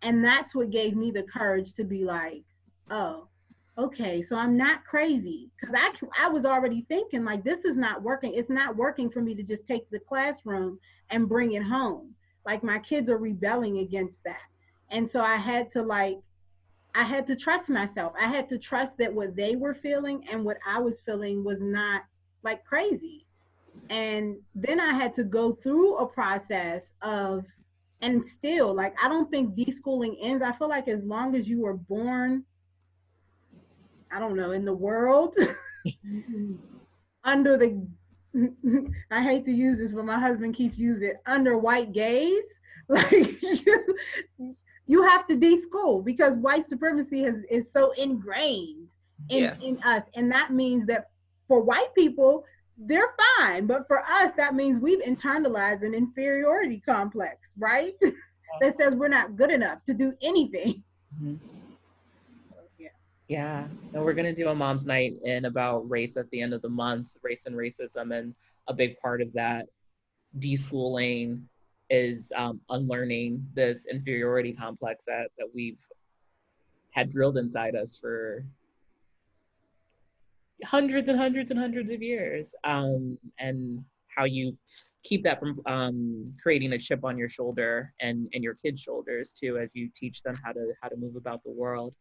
And that's what gave me the courage to be like, oh, okay, so I'm not crazy, because I was already thinking like, this is not working. It's not working for me to just take the classroom and bring it home. Like my kids are rebelling against that. And so I had to trust myself. I had to trust that what they were feeling and what I was feeling was not like crazy. And then I had to go through a process of, and still, like, I don't think deschooling ends. I feel like as long as you were born, I don't know, in the world, under the, I hate to use this, but my husband keeps using it, under white gaze, like you have to deschool because white supremacy is so ingrained in us. And that means that for white people, they're fine. But for us, that means we've internalized an inferiority complex, right? That says we're not good enough to do anything. Mm-hmm. Yeah, and we're gonna do a mom's night in about race at the end of the month, race and racism, and a big part of that deschooling is unlearning this inferiority complex that we've had drilled inside us for hundreds and hundreds and hundreds of years, and how you keep that from creating a chip on your shoulder and your kids' shoulders too, as you teach them how to move about the world.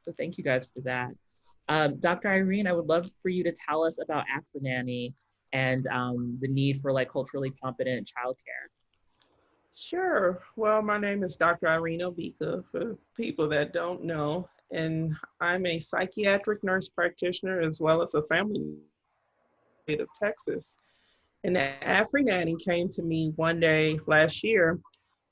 So thank you guys for that. Dr. Irene, I would love for you to tell us about AfroNanny and the need for like culturally competent childcare. Sure. Well, my name is Dr. Irene Obika, for people that don't know, and I'm a psychiatric nurse practitioner as well as a family of Texas. And the AfroNanny came to me one day last year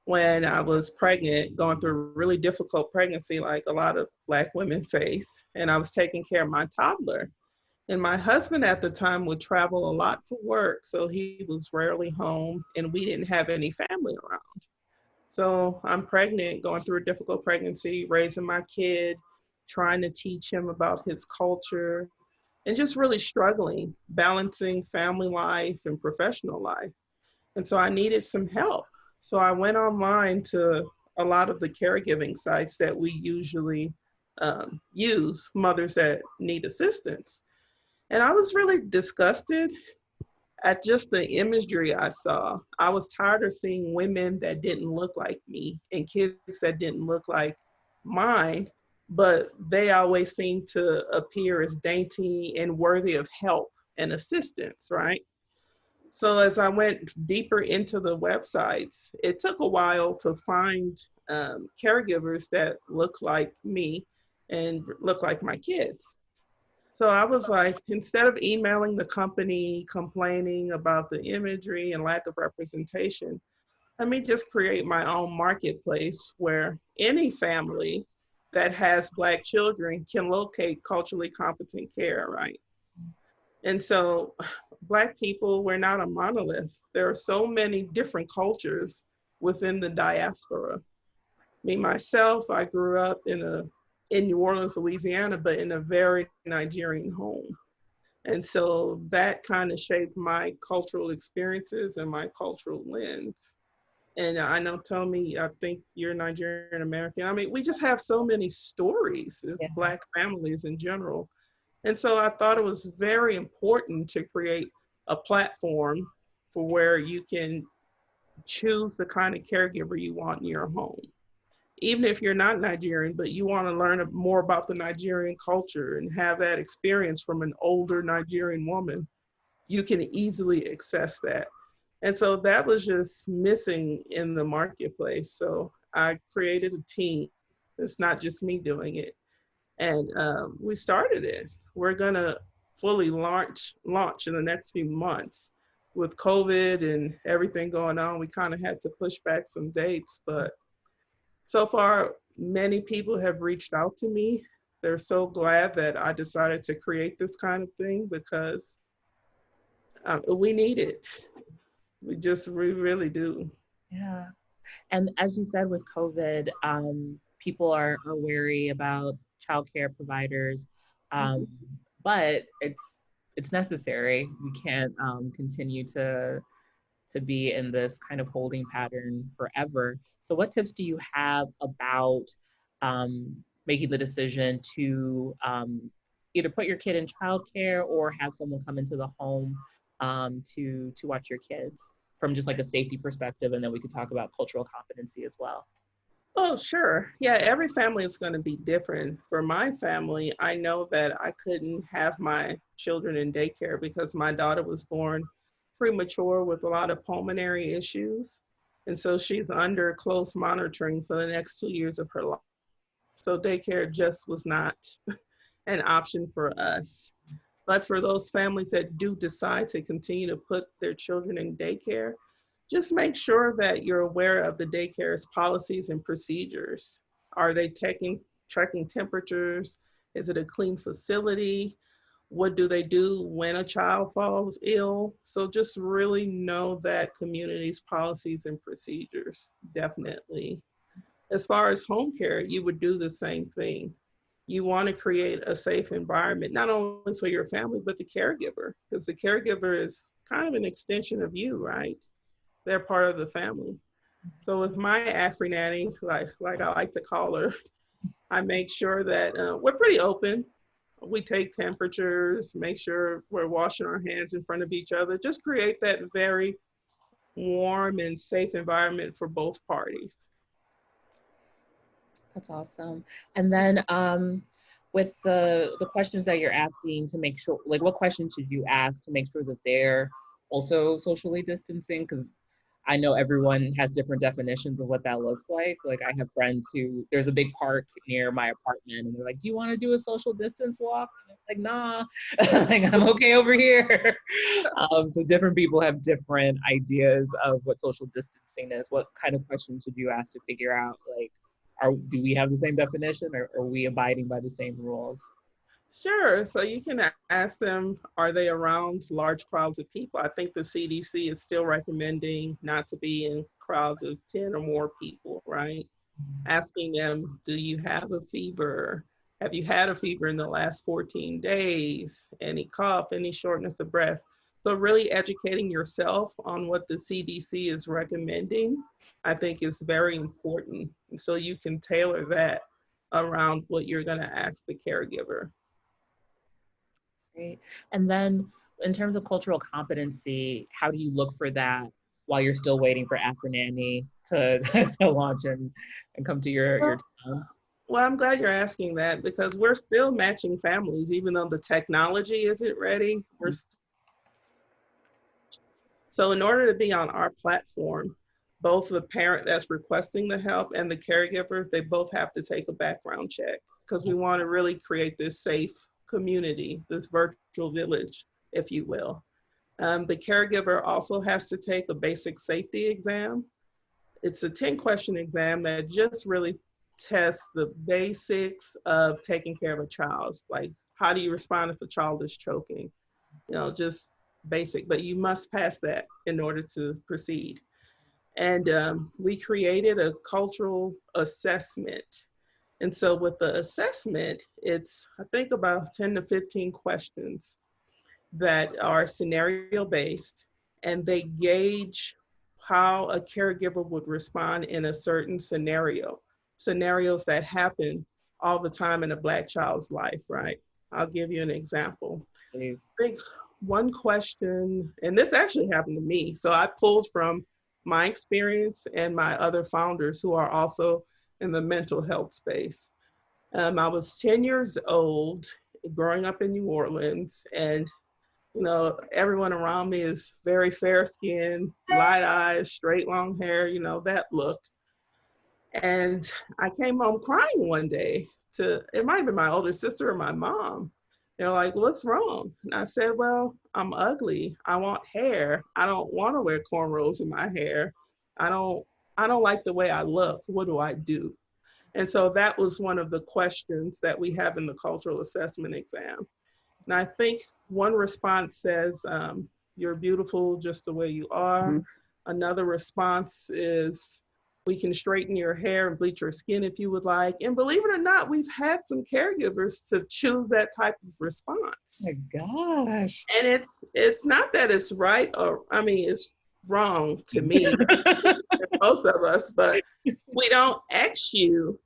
when I was pregnant, going through a really difficult pregnancy like a lot of Black women face, and I was taking care of my toddler. And my husband at the time would travel a lot for work, so he was rarely home, and we didn't have any family around. So I'm pregnant, going through a difficult pregnancy, raising my kid, trying to teach him about his culture, and just really struggling, balancing family life and professional life. And so I needed some help. So I went online to a lot of the caregiving sites that we usually use, mothers that need assistance. And I was really disgusted at just the imagery I saw. I was tired of seeing women that didn't look like me and kids that didn't look like mine, but they always seemed to appear as dainty and worthy of help and assistance, right? So as I went deeper into the websites, it took a while to find caregivers that look like me and look like my kids. So I was like, instead of emailing the company complaining about the imagery and lack of representation, let me just create my own marketplace where any family that has Black children can locate culturally competent care, right? And so Black people, we're not a monolith. There are so many different cultures within the diaspora. Me, myself, I grew up in New Orleans, Louisiana, but in a very Nigerian home. And so that kind of shaped my cultural experiences and my cultural lens. And I know, Tommy, I think you're Nigerian American. I mean, we just have so many stories as Yeah. Black families in general. And so I thought it was very important to create a platform for where you can choose the kind of caregiver you want in your home. Even if you're not Nigerian, but you want to learn more about the Nigerian culture and have that experience from an older Nigerian woman, you can easily access that. And so that was just missing in the marketplace. So I created a team. It's not just me doing it. And we started it. We're gonna fully launch in the next few months. With COVID and everything going on, we kind of had to push back some dates, but so far, many people have reached out to me. They're so glad that I decided to create this kind of thing because we need it. We really do. Yeah. And as you said, with COVID, people are wary about childcare providers, um, but it's necessary. We can't continue to be in this kind of holding pattern forever. So, what tips do you have about making the decision to either put your kid in childcare or have someone come into the home to watch your kids from just like a safety perspective, and then we could talk about cultural competency as well. Oh, sure. Yeah, every family is going to be different. For my family, I know that I couldn't have my children in daycare because my daughter was born premature with a lot of pulmonary issues. And so she's under close monitoring for the next 2 years of her life. So daycare just was not an option for us. But for those families that do decide to continue to put their children in daycare, just make sure that you're aware of the daycare's policies and procedures. Are they checking temperatures? Is it a clean facility? What do they do when a child falls ill? So just really know that community's policies and procedures, definitely. As far as home care, you would do the same thing. You want to create a safe environment, not only for your family, but the caregiver, because the caregiver is kind of an extension of you, right? They're part of the family. So with my Afri nanny, like I like to call her, I make sure that we're pretty open. We take temperatures, make sure we're washing our hands in front of each other, just create that very warm and safe environment for both parties. That's awesome. And then with the questions that you're asking to make sure, like what questions should you ask to make sure that they're also socially distancing? Because I know everyone has different definitions of what that looks like. Like I have friends who, there's a big park near my apartment and they're like, do you want to do a social distance walk? And I'm like, nah, like I'm okay over here. So different people have different ideas of what social distancing is. What kind of questions should you ask to figure out like, do we have the same definition or are we abiding by the same rules? Sure. So you can ask them, are they around large crowds of people? I think the CDC is still recommending not to be in crowds of 10 or more people, right? Asking them, do you have a fever? Have you had a fever in the last 14 days? Any cough, any shortness of breath? So really educating yourself on what the CDC is recommending, I think is very important. And so you can tailor that around what you're going to ask the caregiver. Great. And then in terms of cultural competency, how do you look for that while you're still waiting for Afro Nanny to, to launch and come to your town? Well, I'm glad you're asking that because we're still matching families, even though the technology isn't ready. So in order to be on our platform, both the parent that's requesting the help and the caregiver, they both have to take a background check because we want to really create this safe community, this virtual village, if you will. The caregiver also has to take a basic safety exam. It's a 10-question exam that just really tests the basics of taking care of a child. Like, how do you respond if a child is choking? You know, just basic, but you must pass that in order to proceed. And we created a cultural assessment. And so with the assessment, it's, I think, about 10 to 15 questions that are scenario based, and they gauge how a caregiver would respond in a certain scenario, scenarios that happen all the time in a Black child's life, right? I'll give you an example. Please. I think one question, and this actually happened to me, so I pulled from my experience and my other founders who are also in the mental health space. I was 10 years old, growing up in New Orleans, and you know, everyone around me is very fair skinned, light eyes, straight long hair, you know, that look. And I came home crying one day to, it might have been my older sister or my mom. They're like, what's wrong? And I said, well, I'm ugly. I want hair. I don't want to wear cornrows in my hair. I don't, I don't like the way I look. What do I do? And so that was one of the questions that we have in the cultural assessment exam. And I think one response says, you're beautiful just the way you are. Mm-hmm. Another response is, we can straighten your hair and bleach your skin if you would like. And believe it or not, we've had some caregivers to choose that type of response. Oh my gosh. And it's not that it's right, or I mean, it's wrong to me, most of us, but we don't ask you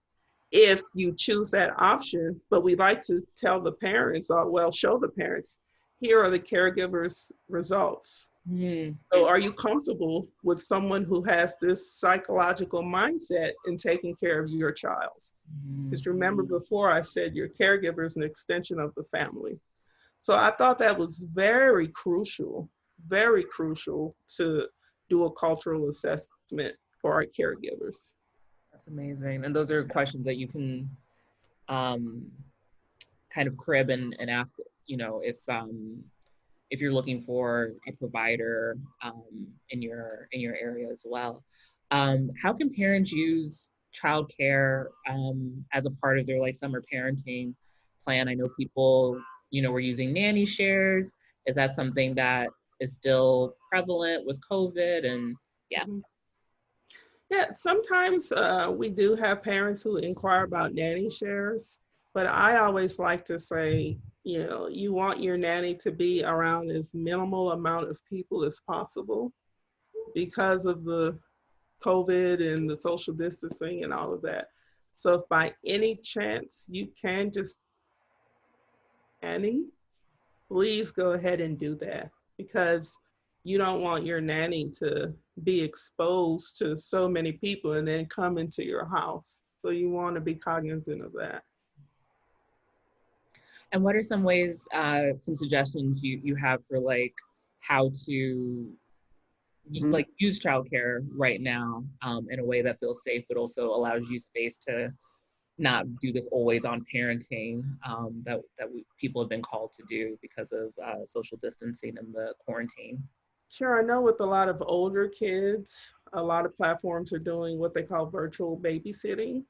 if you choose that option, but we like to tell the parents, or well, show the parents, here are the caregiver's results. Mm. So are you comfortable with someone who has this psychological mindset in taking care of your child? Because remember before I said your caregiver is an extension of the family. So I thought that was very crucial to do a cultural assessment for our caregivers. That's amazing. And those are questions that you can kind of crib and ask, you know, if you're looking for a provider in your area as well. How can parents use childcare as a part of their like summer parenting plan? I know people, you know, were using nanny shares. Is that something that is still prevalent with COVID? And yeah. Mm-hmm. Yeah, sometimes we do have parents who inquire about nanny shares, but I always like to say, you know, you want your nanny to be around as minimal amount of people as possible because of the COVID and the social distancing and all of that. So if by any chance you can just nanny, please go ahead and do that, because you don't want your nanny to be exposed to so many people and then come into your house. So you want to be cognizant of that. And what are some ways, some suggestions you have for like how to like use childcare right now in a way that feels safe, but also allows you space to not do this always on parenting that people have been called to do because of social distancing and the quarantine? Sure, I know with a lot of older kids, a lot of platforms are doing what they call virtual babysitting,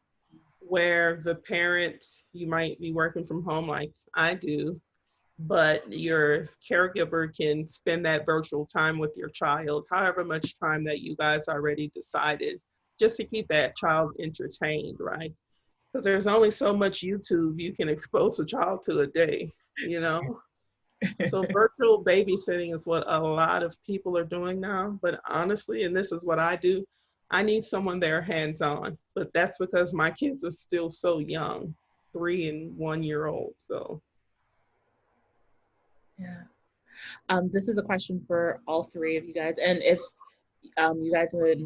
where the parent, you might be working from home like I do, but your caregiver can spend that virtual time with your child, however much time that you guys already decided, just to keep that child entertained, right? Because there's only so much YouTube you can expose a child to a day, you know? So virtual babysitting is what a lot of people are doing now. But honestly, and this is what I do, I need someone there hands-on. But that's because my kids are still so young, 3 and 1 year old. So. Yeah. This is a question for all three of you guys. And if you guys would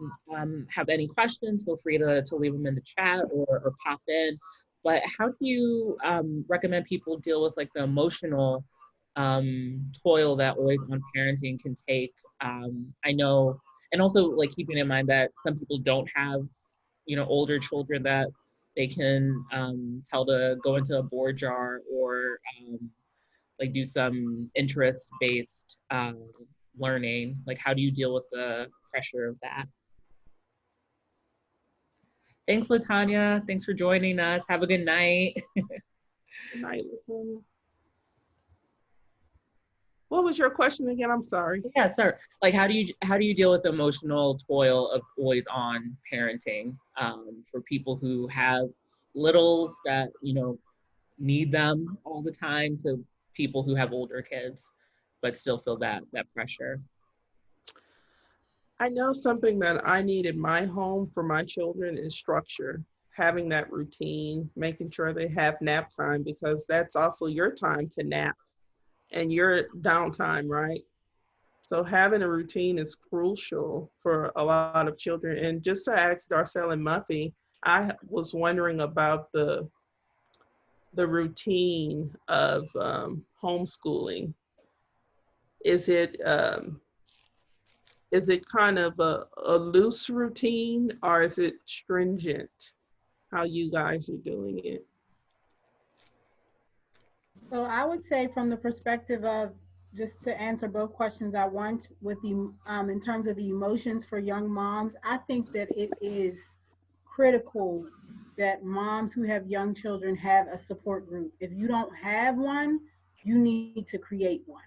have any questions, feel free to leave them in the chat or pop in. But how do you recommend people deal with like the emotional toil that always on parenting can take? I know, and also like keeping in mind that some people don't have, you know, older children that they can tell to go into a board jar or like do some interest-based learning. Like, how do you deal with the pressure of that? Thanks, LaTanya. Thanks for joining us. Have a good night. Good night, LaTanya. What was your question again? I'm sorry. Yeah, sir. Like, how do you deal with the emotional toil of always on parenting for people who have littles that need them all the time to people who have older kids, but still feel that pressure? I know something that I need in my home for my children is structure, having that routine, making sure they have nap time because that's also your time to nap and your downtime, right? So having a routine is crucial for a lot of children. And just to ask Darcel and Muffy, I was wondering about the routine of homeschooling. Is it is it kind of a loose routine or is it stringent? How you guys are doing it? So I would say from the perspective of, just to answer both questions at once, with the in terms of the emotions for young moms, I think that it is critical that moms who have young children have a support group. If you don't have one, you need to create one,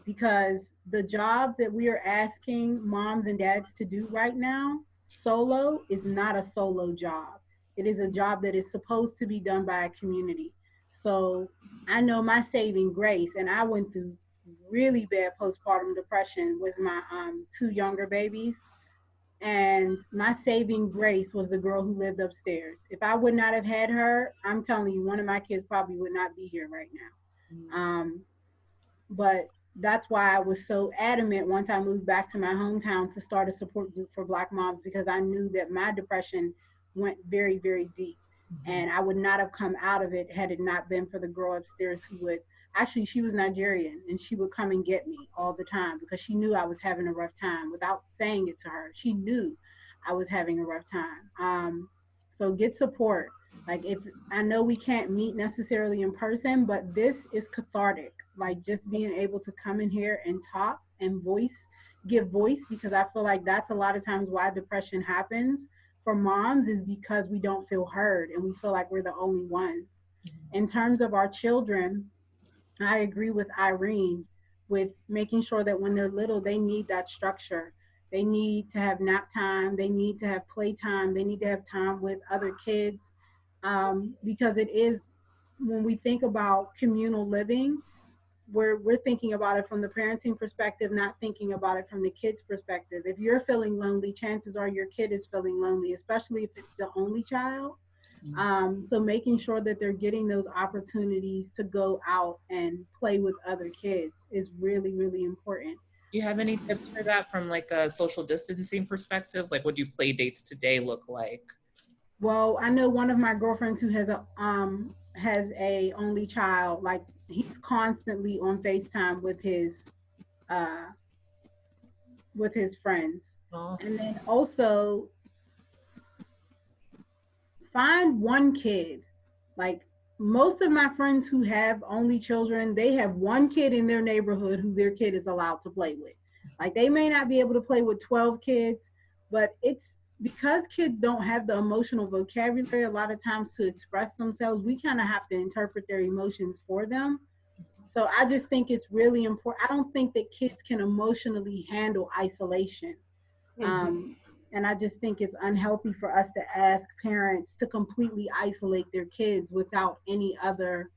because the job that we are asking moms and dads to do right now, solo, is not a solo job. It is a job that is supposed to be done by a community. So I know my saving grace, and I went through really bad postpartum depression with my two younger babies. And my saving grace was the girl who lived upstairs. If I would not have had her, I'm telling you, one of my kids probably would not be here right now. But that's why I was so adamant once I moved back to my hometown to start a support group for Black moms, because I knew that my depression went very, very deep. And I would not have come out of it had it not been for the girl upstairs who would, actually, she was Nigerian, and she would come and get me all the time because she knew I was having a rough time without saying it to her. She knew I was having a rough time. So get support. Like, if I know we can't meet necessarily in person, but this is cathartic. Like, just being able to come in here and talk and give voice, because I feel like that's a lot of times why depression happens for moms, is because we don't feel heard and we feel like we're the only ones. In terms of our children, I agree with Irene with making sure that when they're little, they need that structure. They need to have nap time. They need to have play time. They need to have time with other kids, because it is, when we think about communal living, we're thinking about it from the parenting perspective, not thinking about it from the kid's perspective. If you're feeling lonely, chances are your kid is feeling lonely, especially if it's the only child. So making sure that they're getting those opportunities to go out and play with other kids is really, really important. Do you have any tips for that from like a social distancing perspective? Like, what do play dates today look like? Well, I know one of my girlfriends who has a only child. Like, he's constantly on FaceTime uh with his friends. Oh. And then also find one kid. Like, most of my friends who have only children, they have one kid in their neighborhood who their kid is allowed to play with. Like, they may not be able to play with 12 kids, but it's because kids don't have the emotional vocabulary a lot of times to express themselves. We kind of have to interpret their emotions for them. So I just think it's really important. I don't think that kids can emotionally handle isolation. Um, and I just think it's unhealthy for us to ask parents to completely isolate their kids without any other,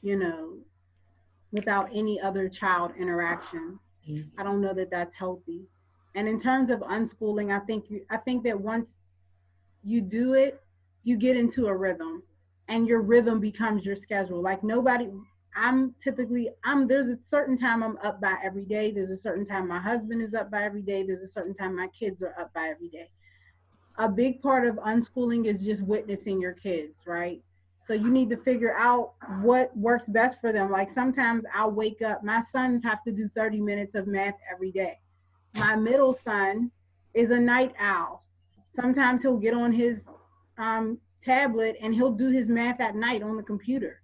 you know, without any other child interaction. I don't know that that's healthy. And in terms of unschooling, I think that once you do it, you get into a rhythm, and your rhythm becomes your schedule. Like, nobody, there's a certain time I'm up by every day. There's a certain time my husband is up by every day. There's a certain time my kids are up by every day. A big part of unschooling is just witnessing your kids, right? So you need to figure out what works best for them. Like, sometimes I'll wake up, my sons have to do 30 minutes of math every day. My middle son is a night owl. Sometimes he'll get on his tablet and he'll do his math at night on the computer.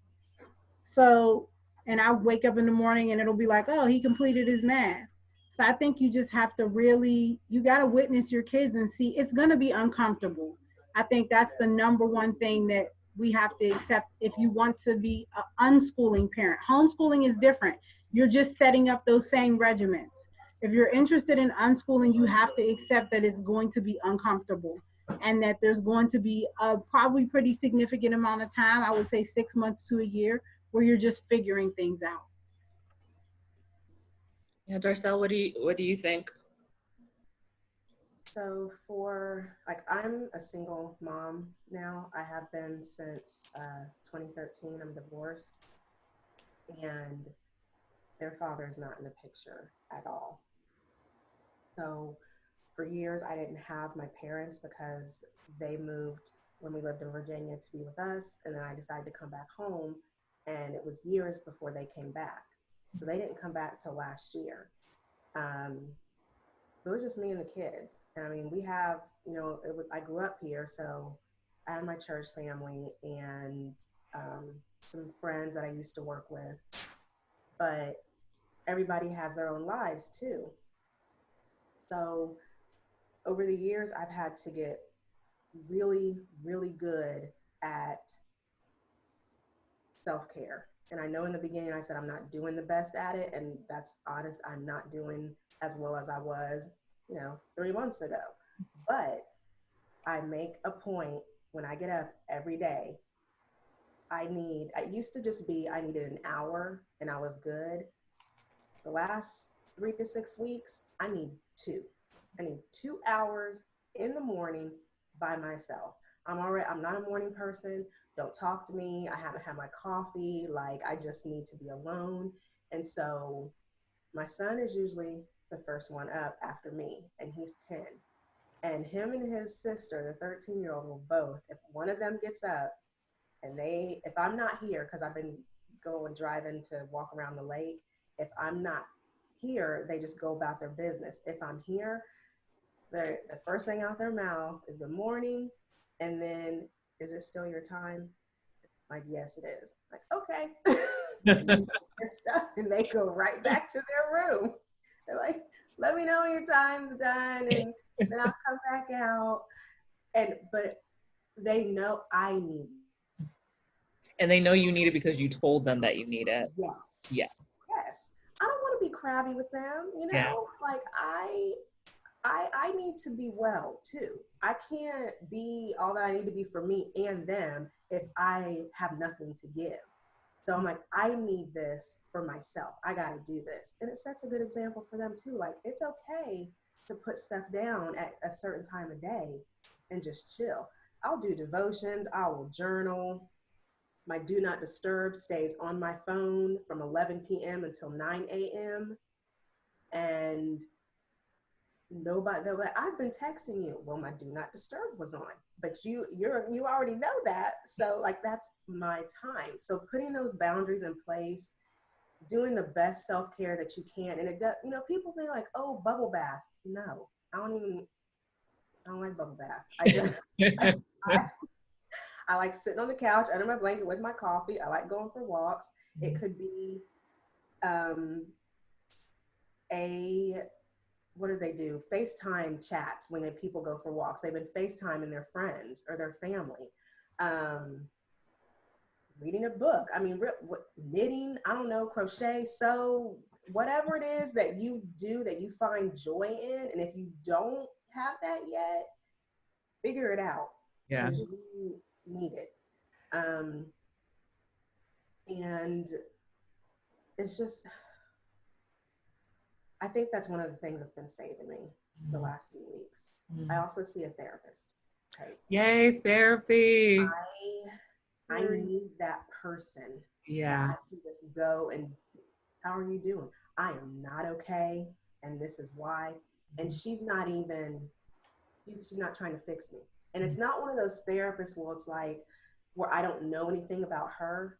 So, and I wake up in the morning and it'll be like, oh, he completed his math. So I think you just have to really, you got to witness your kids and see, it's going to be uncomfortable. I think that's the number one thing that we have to accept if you want to be an unschooling parent. Homeschooling is different. you're just setting up those same regimens. If you're interested in unschooling, you have to accept that it's going to be uncomfortable and that there's going to be a probably pretty significant amount of time, I would say 6 months to a year, where you're just figuring things out. Yeah, Darcel, what do you think? So I'm a single mom now. I have been since 2013. I'm divorced, and their father is not in the picture at all. So for years, I didn't have my parents because they moved when we lived in Virginia to be with us, and then I decided to come back home, and it was years before they came back. So they didn't come back till last year. So it was just me and the kids. And I mean, we have, I grew up here, so I had my church family and some friends that I used to work with, but everybody has their own lives too. So over the years, I've had to get really, really good at self-care. And I know in the beginning I said I'm not doing the best at it, and that's honest. I'm not doing as well as I was, 3 months ago. But I make a point when I get up every day. I used to just be, I needed an hour and I was good. The last 3 to 6 weeks, I need 2. I need 2 hours in the morning by myself. I'm not a morning person. Don't talk to me. I haven't had my coffee. Like, I just need to be alone. And so my son is usually the first one up after me, and he's 10. And him and his sister, the 13-year-old, will both, if one of them gets up and if I'm not here, because I've been driving to walk around the lake, if I'm not here, they just go about their business. If I'm here, the first thing out their mouth is good morning, and then, is it still your time? Like, yes, it is. Like, okay. Their stuff, and they go right back to their room. They're like, let me know when your time's done, and then I'll come back out. But they know I need it. And they know you need it because you told them that you need it. Yes. Yeah. Yes. I don't want to be crabby with them, Yeah. Like I need to be well too. I can't be all that I need to be for me and them if I have nothing to give. So I'm like, I need this for myself. I got to do this. And it sets a good example for them too. Like, it's okay to put stuff down at a certain time of day and just chill. I'll do devotions. I will journal. My do not disturb stays on my phone from 11 p.m. until 9 a.m. And they're like, I've been texting you. Well, my do not disturb was on, but you already know that. So like, that's my time. So putting those boundaries in place, doing the best self-care that you can. And it does, people think like, oh, bubble baths. No, I don't like bubble baths. I just, I like sitting on the couch under my blanket with my coffee. I like going for walks. It could be what do they do? FaceTime chats when people go for walks. They've been FaceTiming their friends or their family. Reading a book. I mean, knitting, I don't know, crochet, sew, whatever it is that you do that you find joy in. And if you don't have that yet, figure it out. Yeah. Because you need it. And it's just, I think that's one of the things that's been saving me the last few weeks. I also see a therapist. Yay, therapy. I need that person. Yeah. That I can just go and, how are you doing? I am not okay, and this is why. And she's not trying to fix me. And it's not one of those therapists where it's like, where I don't know anything about her.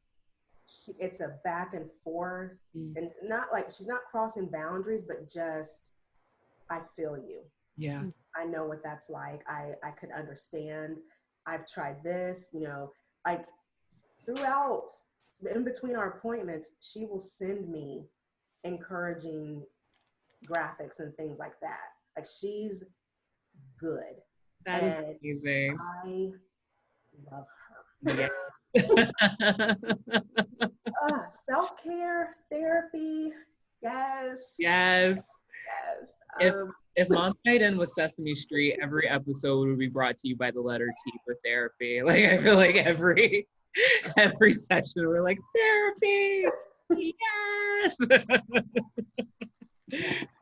It's a back and forth, and not like she's not crossing boundaries, but just, I feel you. Yeah. I know what that's like. I could understand. I've tried this, like throughout, in between our appointments, she will send me encouraging graphics and things like that. Like, she's good. That is amazing. I love her. Yeah. Self-care, therapy, yes, Yes. yes. If Mom Night In was Sesame Street, every episode would be brought to you by the letter T for therapy. Like I feel like every session we're like, therapy. Yes.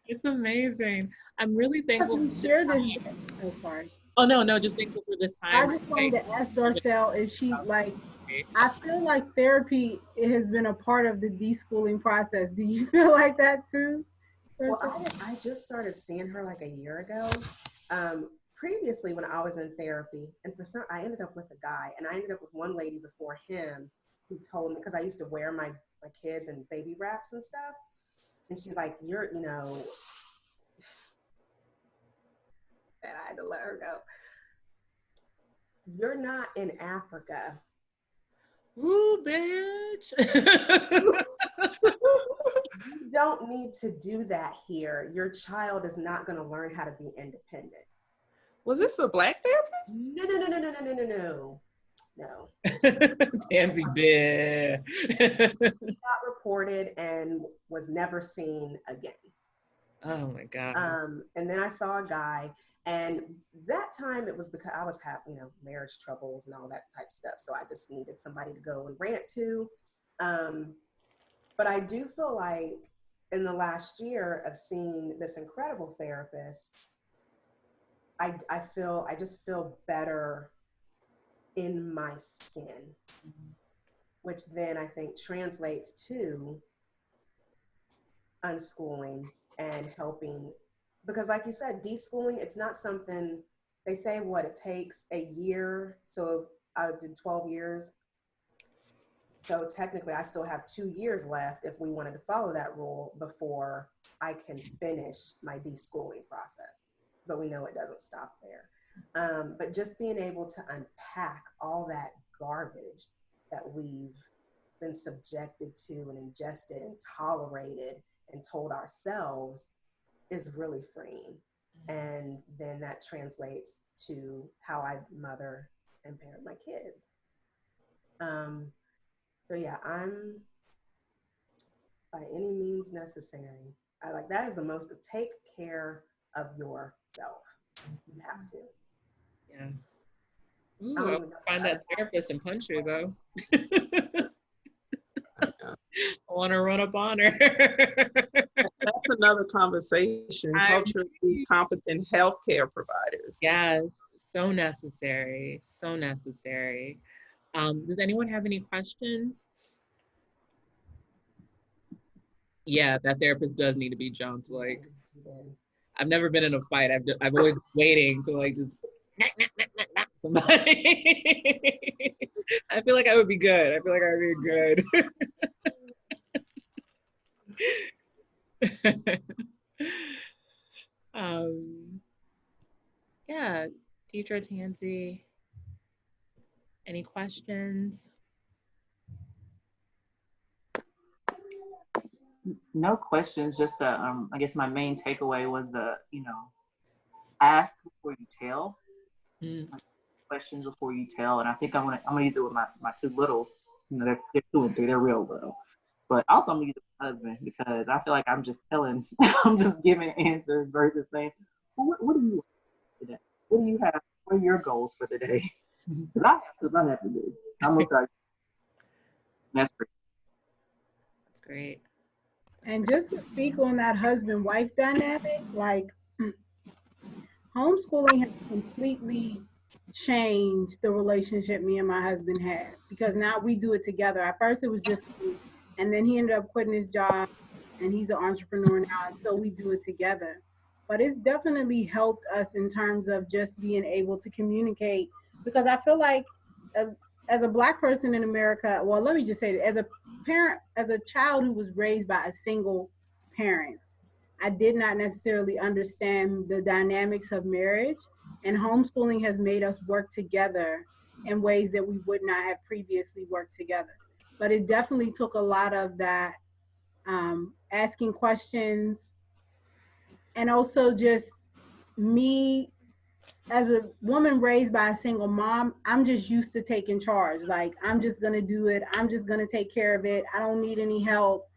It's amazing. I'm really thankful We for this share this. time. Oh, sorry. Oh no, just thankful for this I time. just wanted to ask Darcel if she like. I feel like therapy it has been a part of the deschooling process. Do you feel like that too? Well, I just started seeing her like a year ago. Previously, when I was in therapy, and I ended up with a guy, and I ended up with one lady before him who told me, because I used to wear my kids in baby wraps and stuff, and she's like, and I had to let her go. You're not in Africa. Ooh, bitch. You don't need to do that here. Your child is not going to learn how to be independent. Was this a Black therapist? No. Tansy bear. She got reported and was never seen again. Oh my God. And then I saw a guy, and that time it was because I was having, marriage troubles and all that type of stuff. So I just needed somebody to go and rant to. But I do feel like in the last year of seeing this incredible therapist, I just feel better in my skin, which then I think translates to unschooling and helping, because like you said, deschooling, it's not something, they say it takes a year. So I did 12 years. So technically I still have 2 years left if we wanted to follow that rule before I can finish my deschooling process. But we know it doesn't stop there. But just being able to unpack all that garbage that we've been subjected to and ingested and tolerated and told ourselves is really freeing. And then that translates to how I mother and parent my kids. So yeah, I'm by any means necessary. I like that is the most to take care of yourself. You have to. Yes. Ooh, I'll find that therapist and punch her though. I want to run up on her. That's another conversation. Culturally competent healthcare providers. Yes, so necessary. So necessary. Does anyone have any questions? Yeah, that therapist does need to be jumped. Like, I've never been in a fight. I've always been waiting to like just knock somebody. I feel like I would be good. I feel like I would be good. Yeah, Deidre, Tansy, any questions? No questions. Just I guess my main takeaway was ask before you tell. Questions before you tell, and I think I'm gonna use it with my two littles. They're 2 and 3. They're real little. But also I'm gonna use it with my husband because I feel like I'm just telling, I'm just giving answers versus saying, well, what do you want today? What do you have? What are your goals for the day? Because I have to do. I'm gonna start. That's great. That's great. And just to speak on that husband-wife dynamic, like homeschooling has completely changed the relationship me and my husband had, because now we do it together. At first it was just me, and then he ended up quitting his job and he's an entrepreneur now, and so we do it together. But it's definitely helped us in terms of just being able to communicate, because I feel like as a Black person in America, well, let me just say that as a parent, as a child who was raised by a single parent, I did not necessarily understand the dynamics of marriage, and homeschooling has made us work together in ways that we would not have previously worked together. But it definitely took a lot of that asking questions, and also just me as a woman raised by a single mom, I'm just used to taking charge. Like, I'm just going to do it. I'm just going to take care of it. I don't need any help.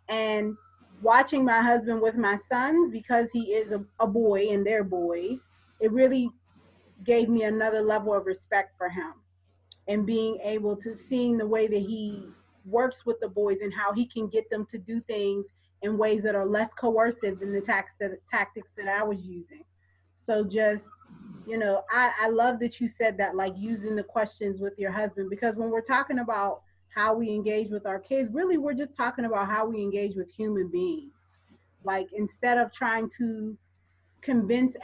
And watching my husband with my sons, because he is a boy and they're boys, it really gave me another level of respect for him, and being able to seeing the way that he works with the boys and how he can get them to do things in ways that are less coercive than the tactics that I was using. So just, I love that you said that, like using the questions with your husband, because when we're talking about how we engage with our kids, really we're just talking about how we engage with human beings. Like, instead of trying to convince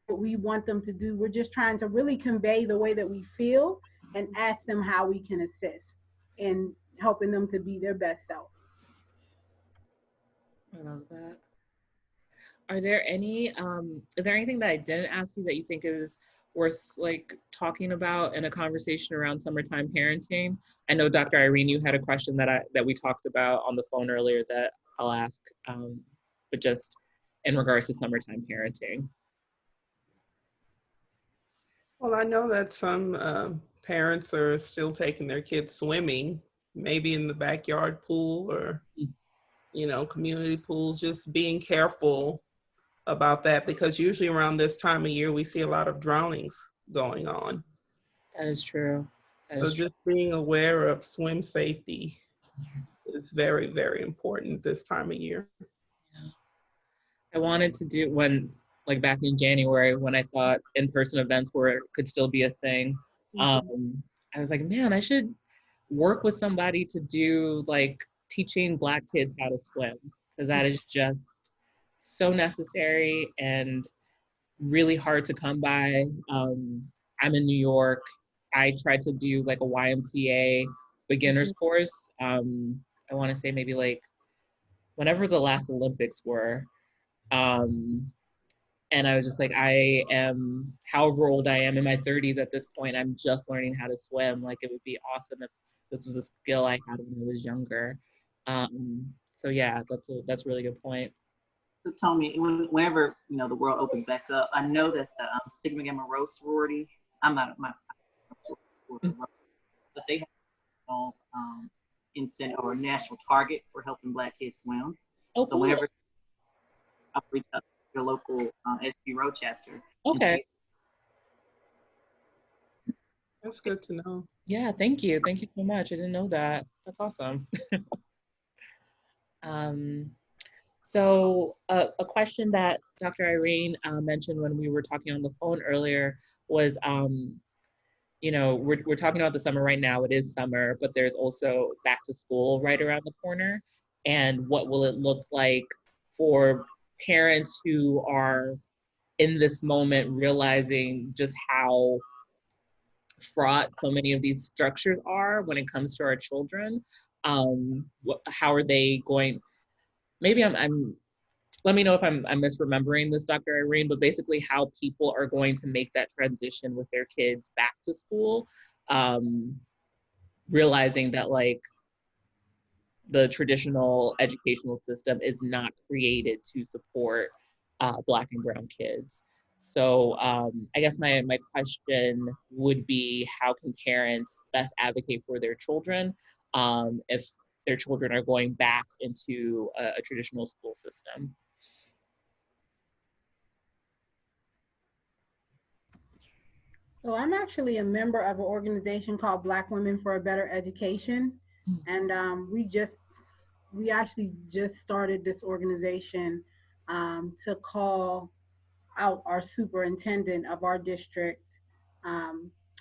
what we want them to do, we're just trying to really convey the way that we feel and ask them how we can assist in helping them to be their best self. I love that. Are there any, is there anything that I didn't ask you that you think is worth like talking about in a conversation around summertime parenting? I know Dr. Irene, you had a question that we talked about on the phone earlier that I'll ask, but just in regards to summertime parenting. Well, I know that some parents are still taking their kids swimming, maybe in the backyard pool or, community pools, just being careful about that, because usually around this time of year, we see a lot of drownings going on. That is true. So just being aware of swim safety is very, very important this time of year. Yeah. I wanted to do like back in January when I thought in-person events could still be a thing. I was like, man, I should work with somebody to do like teaching Black kids how to swim, because that is just so necessary and really hard to come by. I'm in New York. I tried to do like a YMCA beginners course. I want to say maybe like whenever the last Olympics were. And I was just like, I am, however old I am, in my 30s at this point, I'm just learning how to swim. Like, it would be awesome if this was a skill I had when I was younger. So yeah, that's a really good point. So Tommy, whenever the world opens back up, I know that the Sigma Gamma Rho sorority, I'm not my, but they have incentive or national target for helping Black kids swim. Oh, cool. So whenever I'll reach out to your local SG Row chapter. Okay. That's good to know. Yeah, thank you. Thank you so much. I didn't know that. That's awesome. So a question that Dr. Irene mentioned when we were talking on the phone earlier was, we're talking about the summer right now. It is summer, but there's also back to school right around the corner. And what will it look like for parents who are in this moment realizing just how fraught so many of these structures are when it comes to our children? How are they going? Maybe I'm let me know if I'm misremembering this, Dr. Irene, but basically how people are going to make that transition with their kids back to school, realizing that like the traditional educational system is not created to support Black and brown kids. So I guess my question would be, how can parents best advocate for their children if their children are going back into a traditional school system? So I'm actually a member of an organization called Black Women for a Better Education. And we actually just started this organization to call out our superintendent of our district,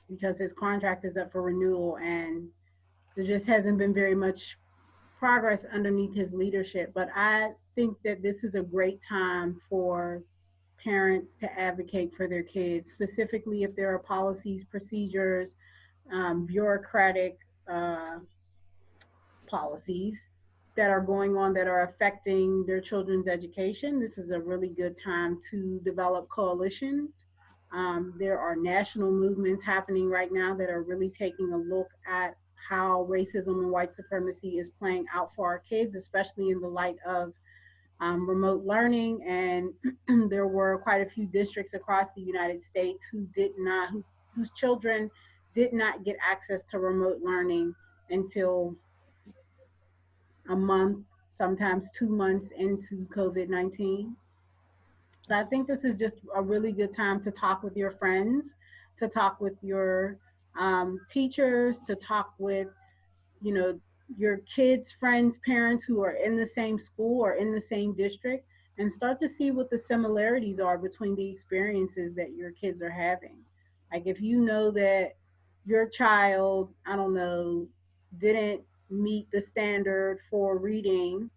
because his contract is up for renewal, and there just hasn't been very much progress underneath his leadership. But I think that this is a great time for parents to advocate for their kids, specifically if there are policies, procedures, bureaucratic policies that are going on that are affecting their children's education. This is a really good time to develop coalitions. There are national movements happening right now that are really taking a look at how racism and white supremacy is playing out for our kids, especially in the light of remote learning, and there were quite a few districts across the United States who did not, whose children did not get access to remote learning until a month, sometimes 2 months into COVID-19. So I think this is just a really good time to talk with your friends, to talk with your teachers, to talk with, you know, your kids, friends, parents who are in the same school or in the same district, and start to see what the similarities are between the experiences that your kids are having. Like if you know that your child, I don't know, didn't meet the standard for reading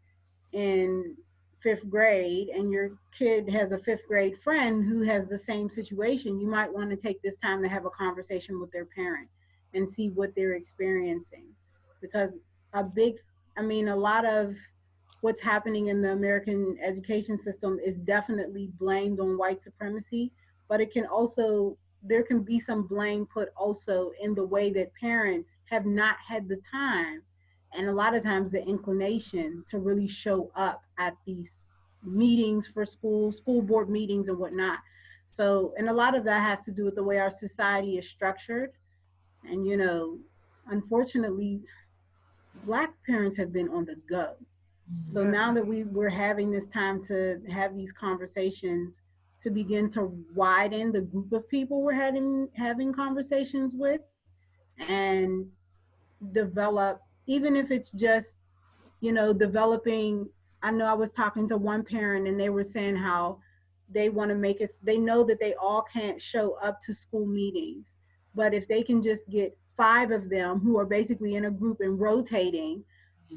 in fifth grade, and your kid has a fifth grade friend who has the same situation, you might want to take this time to have a conversation with their parent and see what they're experiencing. Because a big, I mean, a lot of what's happening in the American education system is definitely blamed on white supremacy, but it can also, there can be some blame put also in the way that parents have not had the time and a lot of times the inclination to really show up at these meetings for school board meetings and whatnot. So, and a lot of that has to do with the way our society is structured. And, you know, unfortunately, Black parents have been on the go. So Yeah. now that we're having this time to have these conversations, to begin to widen the group of people we're having conversations with, and develop, even if it's just, you know, developing. I know I was talking to one parent and they were saying how they want to make it, they know that they all can't show up to school meetings, but if they can just get 5 of them who are basically in a group and rotating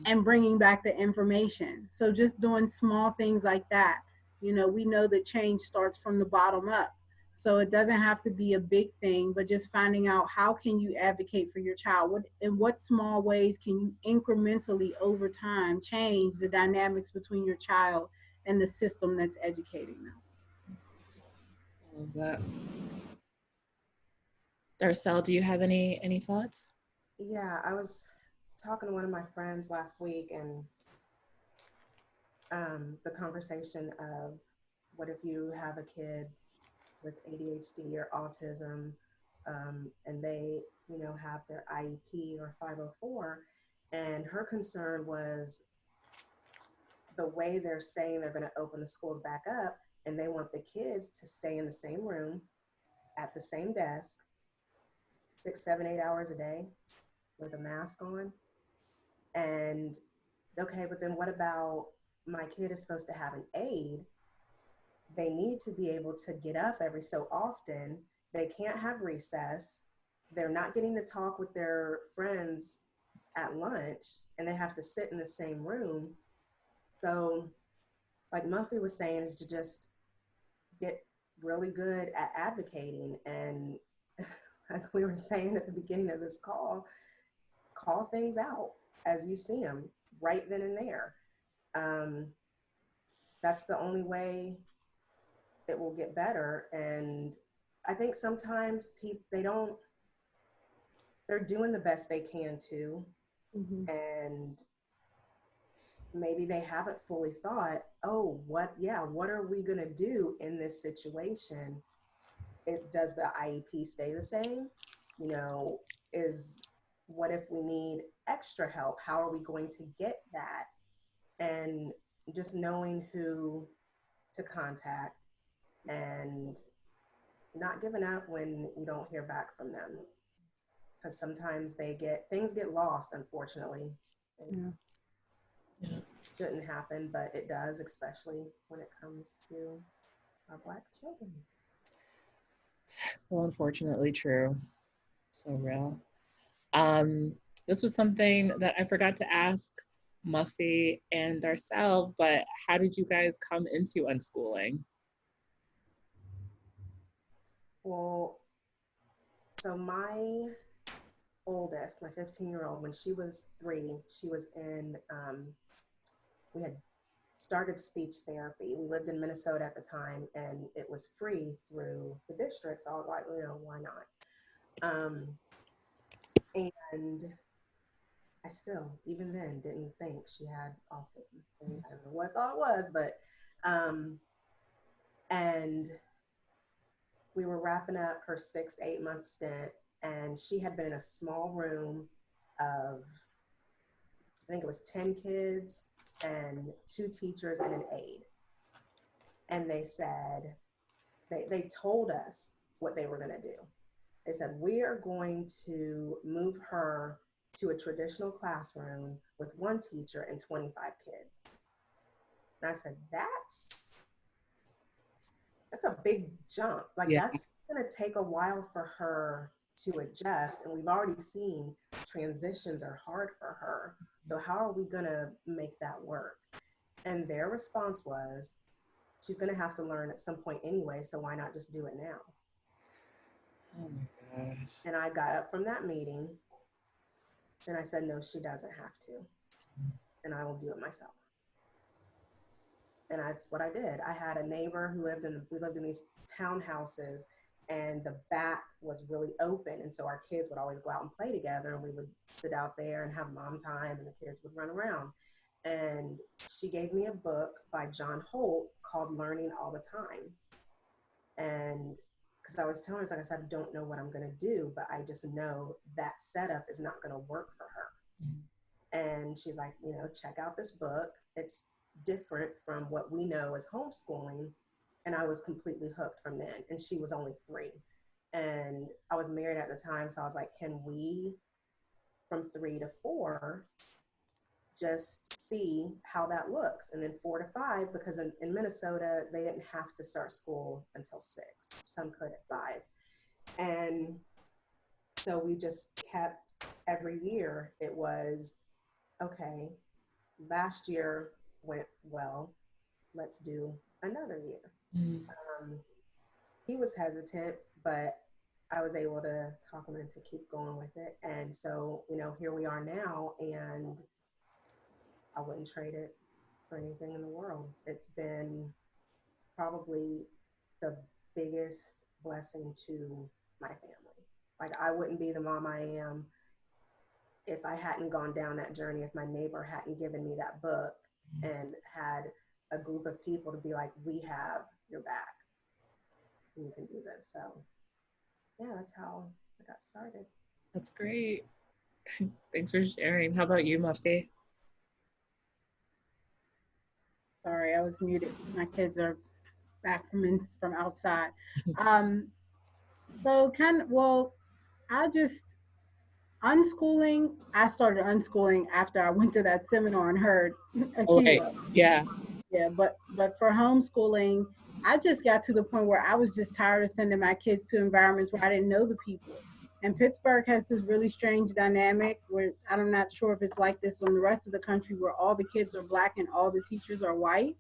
and bringing back the information. So just doing small things like that. You know, we know that change starts from the bottom up. So it doesn't have to be a big thing, but just finding out how can you advocate for your child? What in what small ways can you incrementally over time change the dynamics between your child and the system that's educating them? I love that. Darcel, do you have any thoughts? Yeah, I was talking to one of my friends last week, and the conversation of what if you have a kid with ADHD or autism, and they, you know, have their IEP or 504, and her concern was the way they're saying they're going to open the schools back up, and they want the kids to stay in the same room at the same desk 6, 7, 8 hours a day with a mask on. And okay, but then what about my kid is supposed to have an aide? They need to be able to get up every so often. They can't have recess. They're not getting to talk with their friends at lunch, and they have to sit in the same room. So, like Muffy was saying, is to just get really good at advocating. And like we were saying at the beginning of this call things out as you see them right then and there. Um, that's the only way it will get better. And I think sometimes people, they're doing the best they can too. Mm-hmm. And maybe they haven't fully thought, oh, what are we going to do in this situation? Does the IEP stay the same? You know, what if we need extra help? How are we going to get that? And just knowing who to contact and not giving up when you don't hear back from them. Because sometimes things get lost, unfortunately. Yeah. Yeah. Shouldn't happen, but it does, especially when it comes to our Black children. So unfortunately true. So real. Um, this was something that I forgot to ask Muffy and Darcel, but how did you guys come into unschooling? Well, so my oldest, my 15-year-old, when she was 3, she was in, we had started speech therapy. We lived in Minnesota at the time, and it was free through the district. So I was like, you know, why not? And I still, even then, didn't think she had autism. And I don't know what I thought it was, but, and we were wrapping up her 6 to 8 month stint, and she had been in a small room of, I think it was 10 kids and 2 teachers and an aide. And they said, they told us what they were going to do. They said, we are going to move her to a traditional classroom with 1 teacher and 25 kids. And I said, that's a big jump. Like, Yeah. that's going to take a while for her to adjust. And we've already seen transitions are hard for her. So how are we going to make that work? And their response was, she's going to have to learn at some point anyway. So why not just do it now? Oh my gosh. And I got up from that meeting and I said, no, she doesn't have to. And I will do it myself. And that's what I did. I had a neighbor who we lived in these townhouses, and the back was really open. And so our kids would always go out and play together, and we would sit out there and have mom time, and the kids would run around. And she gave me a book by John Holt called Learning All the Time. And because I was telling her, like I said, I don't know what I'm going to do, but I just know that setup is not going to work for her. And she's like, you know, check out this book. It's different from what we know as homeschooling. And I was completely hooked from then. And she was only 3. And I was married at the time. So I was like, can we, from 3 to 4, just see how that looks? And then 4 to 5, because in Minnesota, they didn't have to start school until 6. Some could at 5. And so we just kept, every year it was, okay, last year went well, let's do another year. He was hesitant, but I was able to talk him into keep going with it. And so, you know, here we are now, and I wouldn't trade it for anything in the world. It's been probably the biggest blessing to my family. Like, I wouldn't be the mom I am if I hadn't gone down that journey, if my neighbor hadn't given me that book and had a group of people to be like, we have your back. You can do this. So yeah, that's how I got started. That's great. Thanks for sharing. How about you, Muffy? Sorry, I was muted. My kids are back from outside. So I just unschooling. I started unschooling after I went to that seminar and heard Okay. Akiva. Yeah. Yeah, but for homeschooling, I just got to the point where I was just tired of sending my kids to environments where I didn't know the people. And Pittsburgh has this really strange dynamic where I'm not sure if it's like this in the rest of the country, where all the kids are Black and all the teachers are white.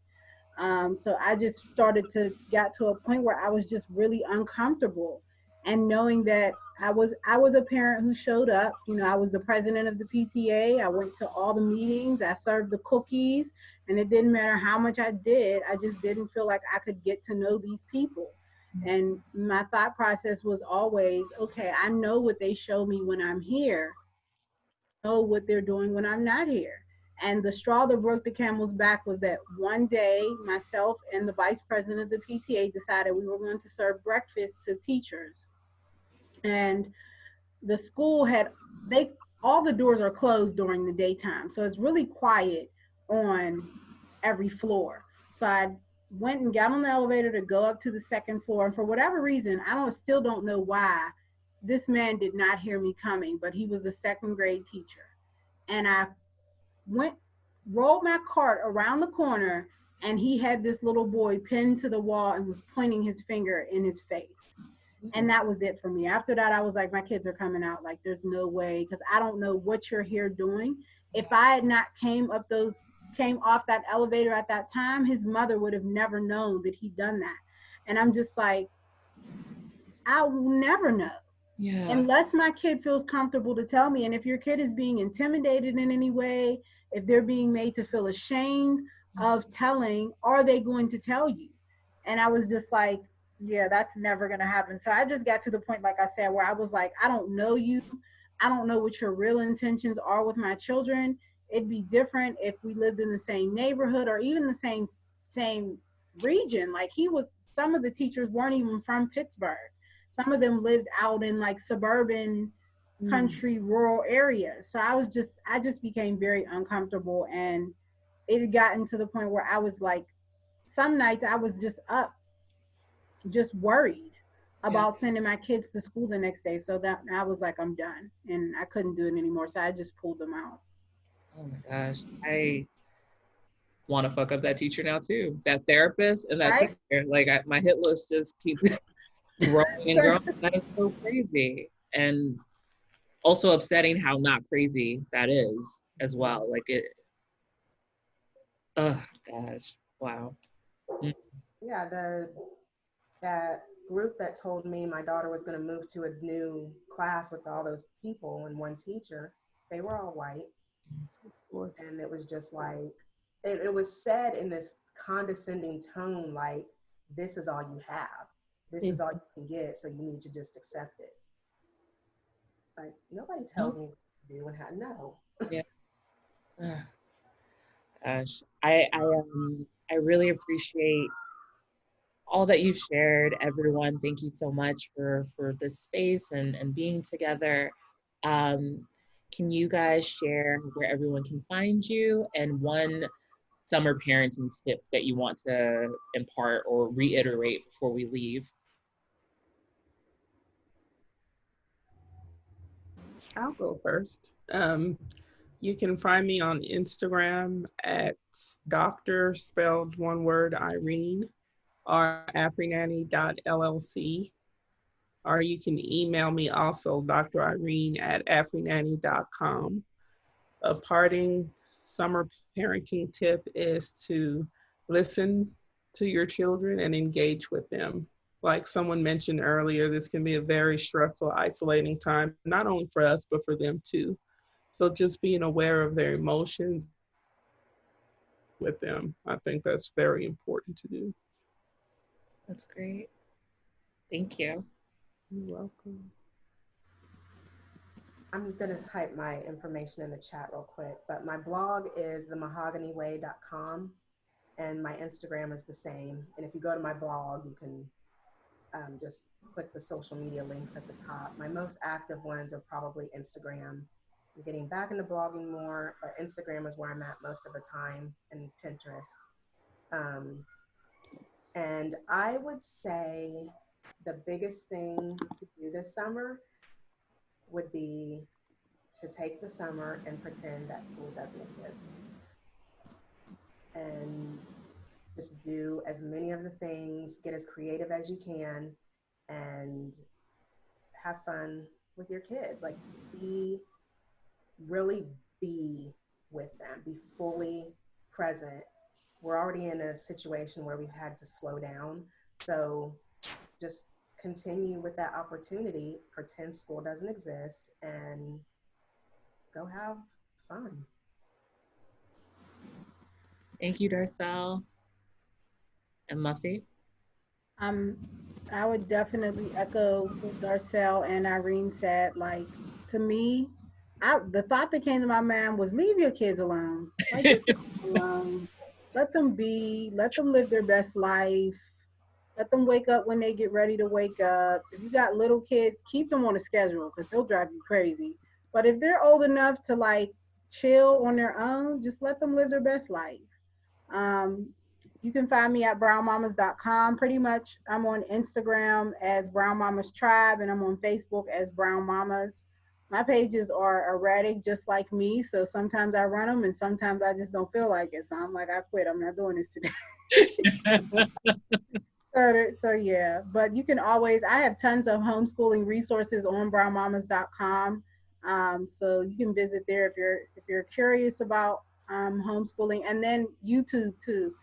So I just got to a point where I was just really uncomfortable, and knowing that I was a parent who showed up. You know, I was the president of the PTA. I went to all the meetings. I served the cookies, and it didn't matter how much I did. I just didn't feel like I could get to know these people. And my thought process was always, okay, I know what they show me when I'm here. I know what they're doing when I'm not here. And the straw that broke the camel's back was that one day, myself and the vice president of the PTA decided we were going to serve breakfast to teachers. And the school all the doors are closed during the daytime. So it's really quiet on every floor. So I went and got on the elevator to go up to the second floor. And for whatever reason, still don't know why, this man did not hear me coming, but he was a second grade teacher. And I rolled my cart around the corner, and he had this little boy pinned to the wall and was pointing his finger in his face. And that was it for me. After that, I was like, my kids are coming out. Like, there's no way, because I don't know what you're here doing. If I had not came off that elevator at that time, his mother would have never known that he'd done that. And I'm just like, I will never know. Yeah. Unless my kid feels comfortable to tell me. And if your kid is being intimidated in any way, if they're being made to feel ashamed of telling, are they going to tell you? And I was just like, yeah, that's never going to happen. So I just got to the point, like I said, where I was like, I don't know you. I don't know what your real intentions are with my children. It'd be different if we lived in the same neighborhood or even the same region. Like he was, some of the teachers weren't even from Pittsburgh. Some of them lived out in like suburban country rural areas. So I just became very uncomfortable, and it had gotten to the point where I was like, some nights I was just up, just worried Yeah. about sending my kids to school the next day. So that I was like, I'm done, and I couldn't do it anymore. So I just pulled them out. Oh my gosh. I want to fuck up that teacher now too. That therapist and that Right? teacher. Like my hit list just keeps growing and growing. That is so crazy. And also upsetting how not crazy that is as well. Like it, oh gosh. Wow. Yeah, that group that told me my daughter was going to move to a new class with all those people and one teacher, they were all white. Of course. And it was just like, it was said in this condescending tone, like, this is all you have. This is all you can get, so you need to just accept it. Like, nobody tells me what to do and how, no. Yeah. Gosh, I really appreciate all that you've shared, everyone. Thank you so much for this space and being together. Can you guys share where everyone can find you and one summer parenting tip that you want to impart or reiterate before we leave? I'll go first. You can find me on Instagram at Dr. spelled one word Irene or afrinanny.llc. Or you can email me also, Dr. Irene at afrinanny.com. A parting summer parenting tip is to listen to your children and engage with them. Like someone mentioned earlier, this can be a very stressful, isolating time, not only for us, but for them too. So just being aware of their emotions with them, I think that's very important to do. That's great. Thank you. You're welcome. I'm going to type my information in the chat real quick, but my blog is themahoganyway.com and my Instagram is the same. And if you go to my blog, you can just click the social media links at the top. My most active ones are probably Instagram. I'm getting back into blogging more, but Instagram is where I'm at most of the time, and Pinterest. And I would say the biggest thing to do this summer would be to take the summer and pretend that school doesn't exist. And just do as many of the things, get as creative as you can, and have fun with your kids. Like, really be with them, be fully present. We're already in a situation where we've had to slow down. So just continue with that opportunity, pretend school doesn't exist, and go have fun. Thank you, Darcel and Muffy. I would definitely echo what Darcel and Irene said. Like, to me, the thought that came to my mind was leave your kids alone. Like, just leave them alone. Let them be. Let them live their best life. Let them wake up when they get ready to wake up. If you got little kids, keep them on a schedule because they'll drive you crazy. But if they're old enough to like chill on their own, just let them live their best life. Um, you can find me at brownmamas.com. Pretty much, I'm on Instagram as Brown Mamas Tribe, and I'm on Facebook as Brown Mamas. My pages are erratic, just like me. So sometimes I run them, and sometimes I just don't feel like it. So I'm like, I quit. I'm not doing this today. So yeah, but you can always, I have tons of homeschooling resources on brownmamas.com. So you can visit there if you're curious about homeschooling, and then YouTube too.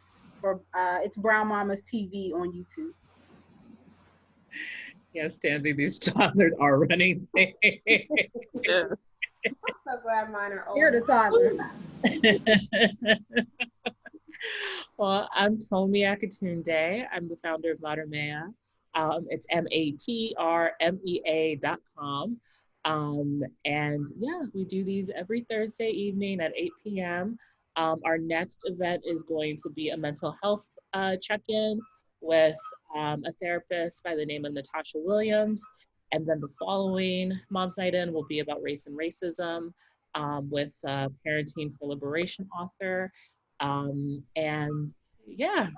For it's Brown Mamas TV on YouTube. Yes, Tansy, these toddlers are running things. Yes. I'm so glad mine are old. You're the toddler. Well, I'm Tomi Akatunde. I'm the founder of Matermea. It's matrmea.com. And yeah, we do these every Thursday evening at 8 p.m. Our next event is going to be a mental health check-in with a therapist by the name of Natasha Williams. And then the following Mom's Night In will be about race and racism with Parenting for Liberation author. And yeah,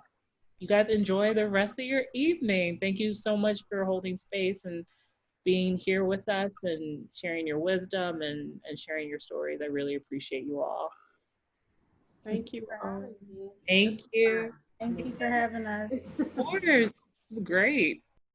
you guys enjoy the rest of your evening. Thank you so much for holding space and being here with us and sharing your wisdom and sharing your stories. I really appreciate you all. Thank you for having me. Thank you. Thank you for having us. Of course. This is great.